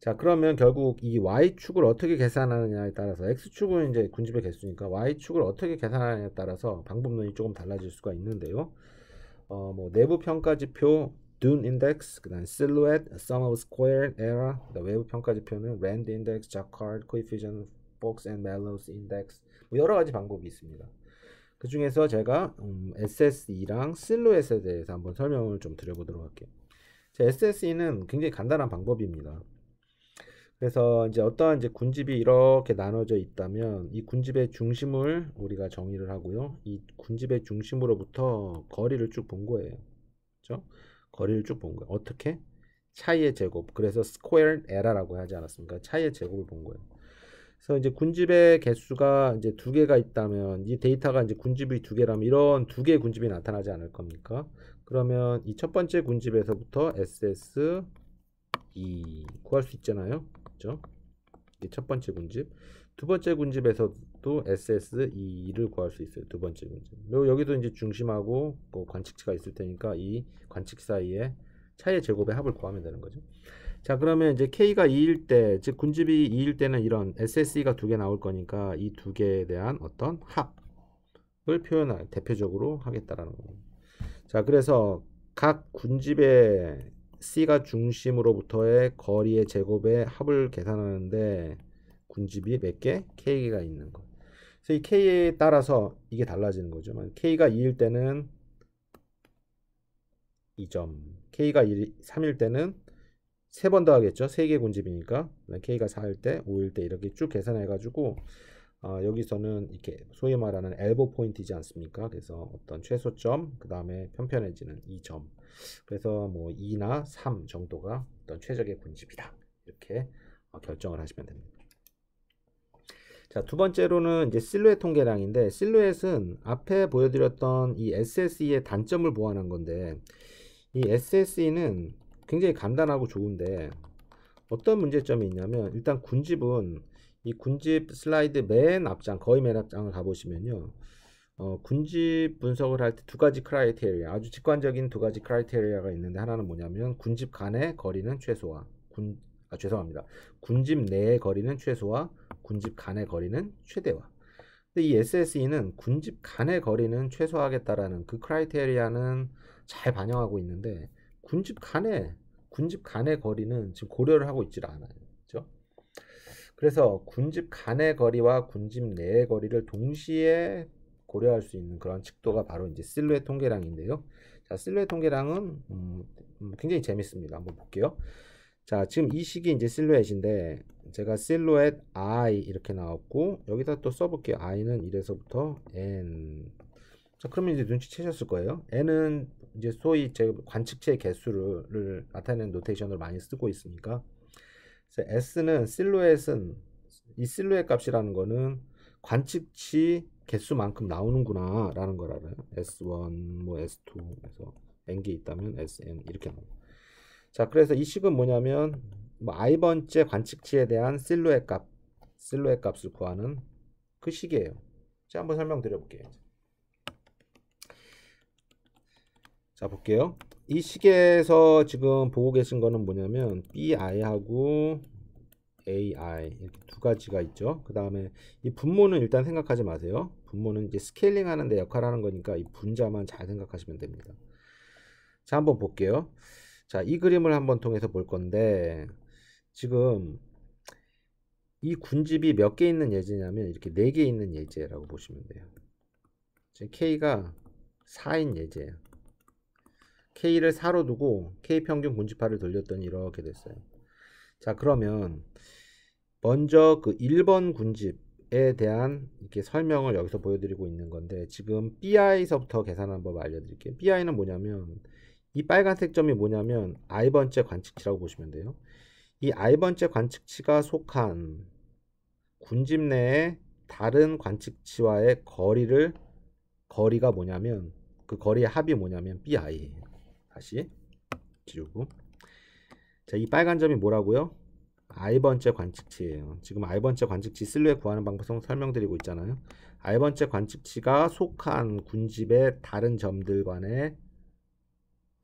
자, 그러면 결국 이 y축을 어떻게 계산하느냐에 따라서 x축은 이제 군집의 개수니까 y축을 어떻게 계산하느냐에 따라서 방법론이 조금 달라질 수가 있는데요. 뭐 내부 평가지표 Dune index, 그다음 silhouette, sum of squared error, 외부 평가지표는 Rand index, Jacquard coefficient, Fox and Mallows index, 뭐 여러 가지 방법이 있습니다. 그 중에서 제가 SSE랑 silhouette에 대해서 한번 설명을 좀 드려보도록 할게요. SSE는 굉장히 간단한 방법입니다. 그래서 이제 어떠한 이제 군집이 이렇게 나눠져 있다면 이 군집의 중심을 우리가 정의를 하고요. 이 군집의 중심으로부터 거리를 쭉 본 거예요. 그렇죠? 거리를 쭉 본 거예요. 어떻게? 차이의 제곱. 그래서 squared error라고 하지 않았습니까? 차이의 제곱을 본 거예요. 그래서 이제 군집의 개수가 이제 두 개가 있다면 이 데이터가 이제 군집이 두 개라면 이런 두 개의 군집이 나타나지 않을 겁니까? 그러면 이 첫 번째 군집에서부터 SSE 구할 수 있잖아요. 그렇죠? 이게 첫 번째 군집. 두 번째 군집에서도 SSE를 구할 수 있어요. 두 번째 군집. 그리고 여기도 이제 중심하고 뭐 관측치가 있을 테니까 이 관측 사이에 차이의 제곱의 합을 구하면 되는 거죠. 자, 그러면 이제 K가 2일 때, 즉 군집이 2일 때는 이런 SSE가 두 개 나올 거니까 이 두 개에 대한 어떤 합을 표현할 대표적으로 하겠다라는 겁니다. 자, 그래서 각 군집의 C가 중심으로부터의 거리의 제곱의 합을 계산하는데 군집이 몇 개? K개가 있는 거. 그래서 이 K에 따라서 이게 달라지는 거죠. K가 2일 때는 2점. K가 3일 때는 3번 더 하겠죠. 3개 군집이니까. K가 4일 때, 5일 때 이렇게 쭉 계산해가지고 여기서는 이렇게 소위 말하는 엘보 포인트이지 않습니까? 그래서 어떤 최소점, 그 다음에 편편해지는 2점. 그래서 뭐 2나 3 정도가 어떤 최적의 군집이다. 이렇게 결정을 하시면 됩니다. 자, 두 번째로는 이제 실루엣 통계량인데, 실루엣은 앞에 보여드렸던 이 SSE의 단점을 보완한 건데, 이 SSE는 굉장히 간단하고 좋은데 어떤 문제점이 있냐면, 일단 군집은 이 군집 슬라이드 맨 앞장, 거의 맨 앞장을 가보시면요, 군집 분석을 할 때 두 가지 크라이테리아, 아주 직관적인 두 가지 크라이테리아가 있는데, 하나는 뭐냐면 군집 간의 거리는 최소화, 죄송합니다. 군집 내의 거리는 최소화, 군집 간의 거리는 최대화. 근데 이 SSE는 군집 간의 거리는 최소화하겠다라는 그 크라이테리아는 잘 반영하고 있는데 군집 간의 거리는 지금 고려를 하고 있질 않아요. 그렇죠? 그래서 군집 간의 거리와 군집 내의 거리를 동시에 고려할 수 있는 그런 척도가 바로 이제 실루엣 통계량인데요. 자, 실루엣 통계량은 굉장히 재밌습니다. 한번 볼게요. 자, 지금 이 식이 이제 실루엣인데 제가 실루엣 I 이렇게 나왔고 여기다 또 써볼게요. I는 1에서부터 N. 자, 그러면 이제 눈치채셨을 거예요. N은 이제 소위 제 관측체의 개수를 나타내는 노테이션을 많이 쓰고 있으니까. 그래서 S는 실루엣은 이 실루엣 값이라는 거는 관측치 개수만큼 나오는구나 라는 걸 알아요. S1, 뭐 S2 그래서 N개 있다면 SN 이렇게 나옵니다. 자, 그래서 이 식은 뭐냐면 뭐 i번째 관측치에 대한 실루엣 값을 구하는 그 식이에요. 자, 한번 설명드려 볼게요. 자, 볼게요. 이 식에서 지금 보고 계신 거는 뭐냐면 BI하고 AI 이렇게 두 가지가 있죠. 그 다음에 이 분모는 일단 생각하지 마세요. 분모는 이제 스케일링 하는데 역할하는 거니까 이 분자만 잘 생각하시면 됩니다. 자, 한번 볼게요. 자, 이 그림을 한번 통해서 볼 건데 지금 이 군집이 몇 개 있는 예제냐면 이렇게 4개 있는 예제라고 보시면 돼요. 지금 K가 4인 예제예요. K를 4로 두고 K 평균 군집합을 돌렸더니 이렇게 됐어요. 자, 그러면 먼저 그 1번 군집에 대한 이렇게 설명을 여기서 보여드리고 있는 건데, 지금 BI서부터 계산하는 법 알려드릴게요. BI는 뭐냐면, 이 빨간색 점이 뭐냐면 i번째 관측치라고 보시면 돼요. 이 i번째 관측치가 속한 군집 내에 다른 관측치와의 거리가 뭐냐면, 그 거리의 합이 뭐냐면 BI예요. 다시 지우고, 자, 이 빨간 점이 뭐라고요? i번째 관측치예요. 지금 i번째 관측치 실루엣 구하는 방법 설명드리고 있잖아요. i번째 관측치가 속한 군집의 다른 점들 간의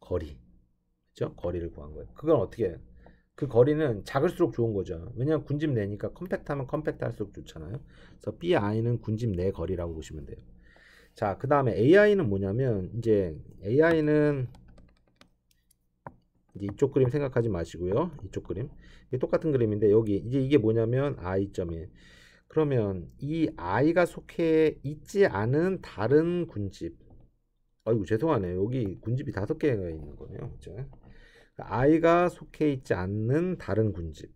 거리, 그죠? 거리를 구한 거예요. 그건 어떻게 해요? 그 거리는 작을수록 좋은 거죠. 왜냐하면 군집 내니까 컴팩트하면 컴팩트할수록 좋잖아요. 그래서 BI는 군집 내 거리라고 보시면 돼요. 자, 그 다음에 AI는 뭐냐면, 이제 AI는 이제 이쪽 그림 생각하지 마시고요. 이쪽 그림. 이게 똑같은 그림인데, 여기 이제 이게 뭐냐면 I점이에요. 그러면 이 I가 속해 있지 않은 다른 군집. 아이고, 죄송하네요. 여기 군집이 5개가 있는 거네요. 그죠? I가 속해 있지 않는 다른 군집.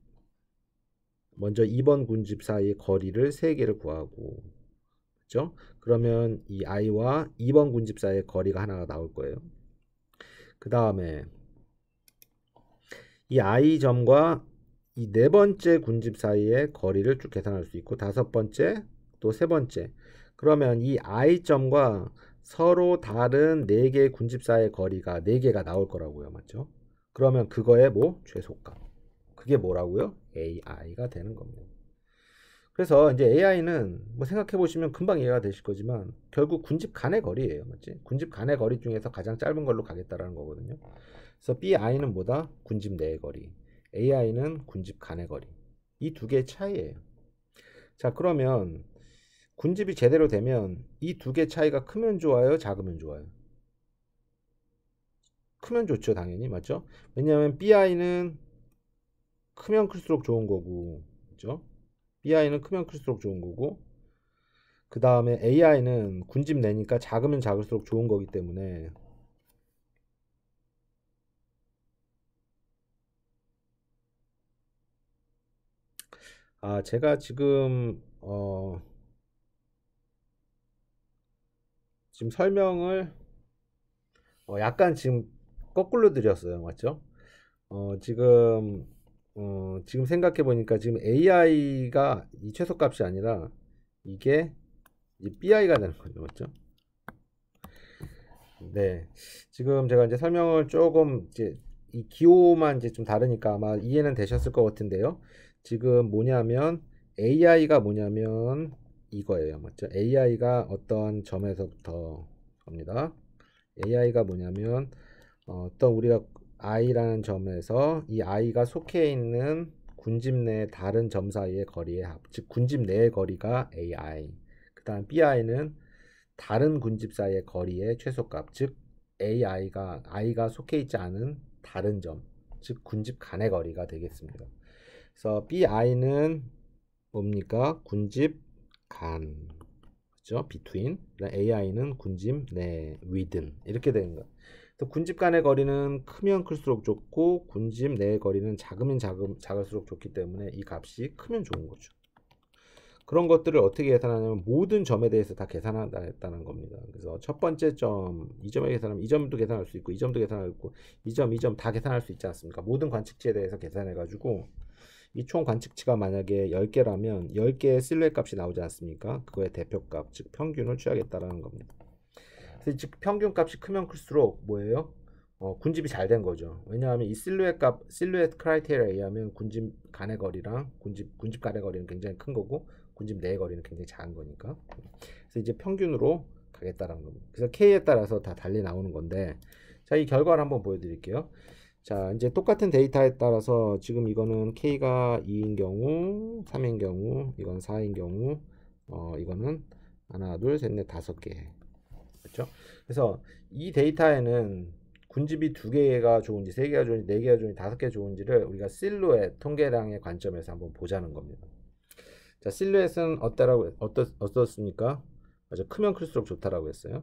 먼저 2번 군집 사이의 거리를 3개를 구하고, 그죠? 그러면 이 I와 2번 군집 사이의 거리가 하나가 나올 거예요. 그 다음에 이 I점과 이 4번째 군집 사이의 거리를 쭉 계산할 수 있고, 5번째, 또 3번째. 그러면 이 I점과 서로 다른 4개의 군집 사이의 거리가 4개가 나올 거라고요. 맞죠? 그러면 그거의 뭐? 최소값. 그게 뭐라고요? AI가 되는 겁니다. 그래서 이제 AI는 뭐 생각해 보시면 금방 이해가 되실 거지만, 결국 군집 간의 거리예요. 맞지? 군집 간의 거리 중에서 가장 짧은 걸로 가겠다라는 거거든요. 그래서 BI는 뭐다? 군집 내의 거리. AI는 군집 간의 거리. 이 두 개의 차이예요. 자, 그러면 군집이 제대로 되면 이 두 개 차이가 크면 좋아요, 작으면 좋아요? 크면 좋죠, 당연히. 맞죠? 왜냐하면 BI는 크면 클수록 좋은 거고, 그죠? BI는 크면 클수록 좋은 거고, 그 다음에 AI는 군집 내니까 작으면 작을수록 좋은 거기 때문에, 제가 지금 설명을 약간 지금 거꾸로 드렸어요. 맞죠? 지금 생각해 보니까 지금 AI가 이 최소값이 아니라 이게 BI가 되는 거죠. 맞죠? 네. 지금 제가 이제 설명을 조금 이제 이 기호만 이제 좀 다르니까 아마 이해는 되셨을 것 같은데요. 지금 뭐냐면 AI가 뭐냐면 이거예요. 맞죠? AI가 어떤 점에서부터 겁니다. AI가 뭐냐면 어떤 우리가 I라는 점에서 이 I가 속해 있는 군집 내 다른 점 사이의 거리의 합, 즉 군집 내의 거리가 AI. 그다음 BI는 다른 군집 사이의 거리의 최소값, 즉 I가 속해 있지 않은 다른 점, 즉 군집 간의 거리가 되겠습니다. 그래서 BI는 뭡니까? 군집 간, 그죠? between. AI는 군집 내, within. 이렇게 되는 거예요. 또 군집 간의 거리는 크면 클수록 좋고, 군집 내의 거리는 작으면 작을수록 좋기 때문에 이 값이 크면 좋은 거죠. 그런 것들을 어떻게 계산하냐면 모든 점에 대해서 다 계산한다는 겁니다. 그래서 첫 번째 점, 이 점에 계산하면 이 점도 계산할 수 있고, 이 점도 계산할 수 있고, 이 점 다 계산할 수 있지 않습니까? 모든 관측치에 대해서 계산해가지고 이 총 관측치가 만약에 10개라면 10개의 실루엣 값이 나오지 않습니까? 그거의 대표값, 즉 평균을 취하겠다라는 겁니다. 그래서 즉 평균 값이 크면 클수록 뭐예요? 군집이 잘 된 거죠. 왜냐하면 이 실루엣 크라이테리아에 의하면 군집 간의 거리랑 군집 간의 거리는 굉장히 큰 거고, 군집 내의 거리는 굉장히 작은 거니까. 그래서 이제 평균으로 가겠다라는 겁니다. 그래서 K에 따라서 다 달리 나오는 건데, 자, 이 결과를 한번 보여드릴게요. 자, 이제 똑같은 데이터에 따라서 지금 이거는 K가 2인 경우, 3인 경우, 이건 4인 경우, 이거는 하나, 둘, 셋, 넷, 5개. 그렇죠? 그래서 이 데이터에는 군집이 2개가 좋은지, 3개가 좋은지, 4개가 좋은지, 5개 좋은지를 우리가 실루엣 통계량의 관점에서 한번 보자는 겁니다. 자, 실루엣은 어떻습니까? 맞아, 크면 클수록 좋다라고 했어요.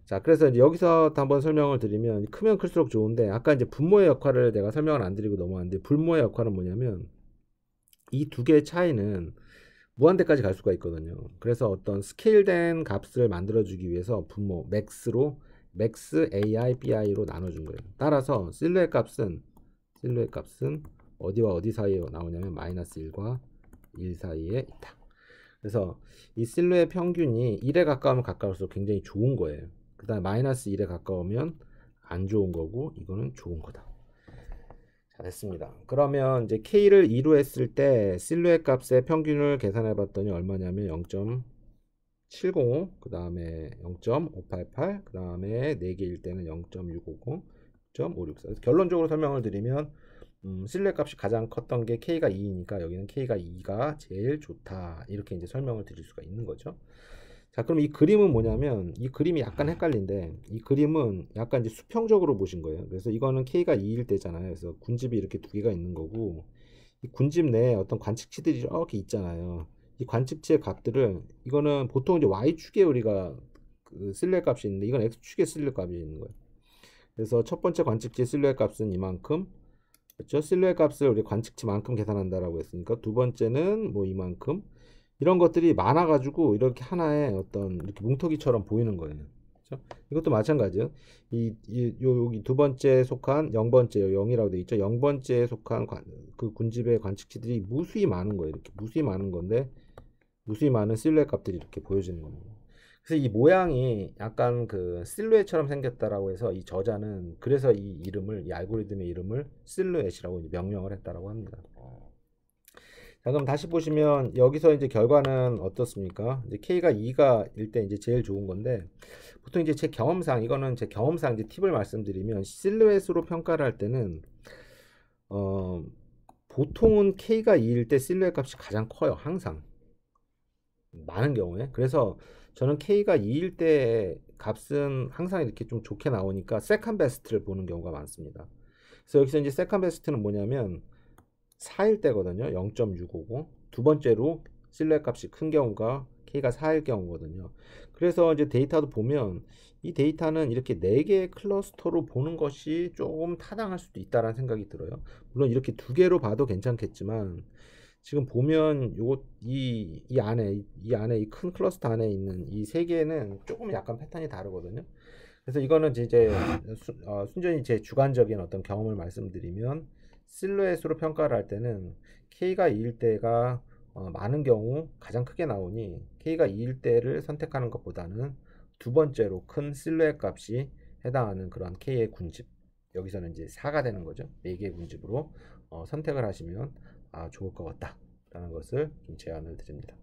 자, 그래서 이제 여기서 한번 설명을 드리면, 크면 클수록 좋은데, 아까 이제 분모의 역할을 내가 설명을 안 드리고 넘어왔는데, 분모의 역할은 뭐냐면, 이 두 개의 차이는 무한대까지 갈 수가 있거든요. 그래서 어떤 스케일된 값을 만들어주기 위해서 분모 max로 max ai bi로 나눠준 거예요. 따라서 실루엣 값은 어디와 어디 사이에 나오냐면 마이너스 1과 1 사이에 있다. 그래서 이 실루엣 평균이 1에 가까우면 가까울수록 굉장히 좋은 거예요. 그 다음에 마이너스 1에 가까우면 안 좋은 거고, 이거는 좋은 거다. 자, 됐습니다. 그러면 이제 K를 2로 했을 때 실루엣 값의 평균을 계산해 봤더니 얼마냐면 0.705, 그 다음에 0.588, 그 다음에 4개일 때는 0.650, 0.564. 그래서 결론적으로 설명을 드리면 실루엣 값이 가장 컸던 게 K가 2이니까 여기는 K가 2가 제일 좋다. 이렇게 이제 설명을 드릴 수가 있는 거죠. 자, 그럼 이 그림은 뭐냐면, 이 그림이 약간 헷갈린데, 이 그림은 약간 이제 수평적으로 보신 거예요. 그래서 이거는 K가 2일 때잖아요. 그래서 군집이 이렇게 두 개가 있는 거고, 이 군집 내에 어떤 관측치들이 이렇게 있잖아요. 이 관측치의 값들을, 이거는 보통 이제 Y축에 우리가 그 실루엣 값이 있는데, 이건 X축에 실루엣 값이 있는 거예요. 그래서 첫 번째 관측치 실루엣 값은 이만큼, 그렇죠? 실루엣 값을 우리 관측치만큼 계산한다라고 했으니까, 두 번째는 뭐 이만큼, 이런 것들이 많아가지고 이렇게 하나의 어떤 이렇게 뭉텅이처럼 보이는 거예요. 그렇죠? 이것도 마찬가지예요. 여기 두 번째 속한 0번째 0이라고 돼 있죠. 0번째에 속한 그 군집의 관측치들이 무수히 많은 거예요. 이렇게 무수히 많은 건데 무수히 많은 실루엣 값들이 이렇게 보여지는 겁니다. 그래서 이 모양이 약간 그 실루엣처럼 생겼다라고 해서 이 저자는 그래서 이 알고리즘의 이름을 실루엣이라고 명명을 했다라고 합니다. 자, 그럼 다시 보시면 여기서 이제 결과는 어떻습니까? 이제 K가 2가 일 때 이제 제일 좋은 건데, 보통 이제 제 경험상, 이거는 제 경험상 이제 팁을 말씀드리면, 실루엣으로 평가를 할 때는 보통은 K가 2일 때 실루엣 값이 가장 커요. 항상 많은 경우에. 그래서 저는 K가 2일 때 값은 항상 이렇게 좀 좋게 나오니까 세컨 베스트를 보는 경우가 많습니다. 그래서 여기서 이제 세컨 베스트는 뭐냐면 4일 때거든요. 0.650. 두 번째로 실루엣 값이 큰 경우가 K가 4일 경우거든요. 그래서 이제 데이터도 보면 이 데이터는 이렇게 4개의 클러스터로 보는 것이 조금 타당할 수도 있다라는 생각이 들어요. 물론 이렇게 두 개로 봐도 괜찮겠지만 지금 보면 이 안에 이 큰 클러스터 안에 있는 이 세 개는 조금 약간 패턴이 다르거든요. 그래서 이거는 이제 순전히 제 주관적인 어떤 경험을 말씀드리면 실루엣으로 평가를 할 때는 K가 2일 때가 많은 경우 가장 크게 나오니 K가 2일 때를 선택하는 것보다는 두 번째로 큰 실루엣 값이 해당하는 그런 K의 군집, 여기서는 이제 4가 되는 거죠. 4개의 군집으로 선택을 하시면 좋을 것 같다라는 것을 좀 제안을 드립니다.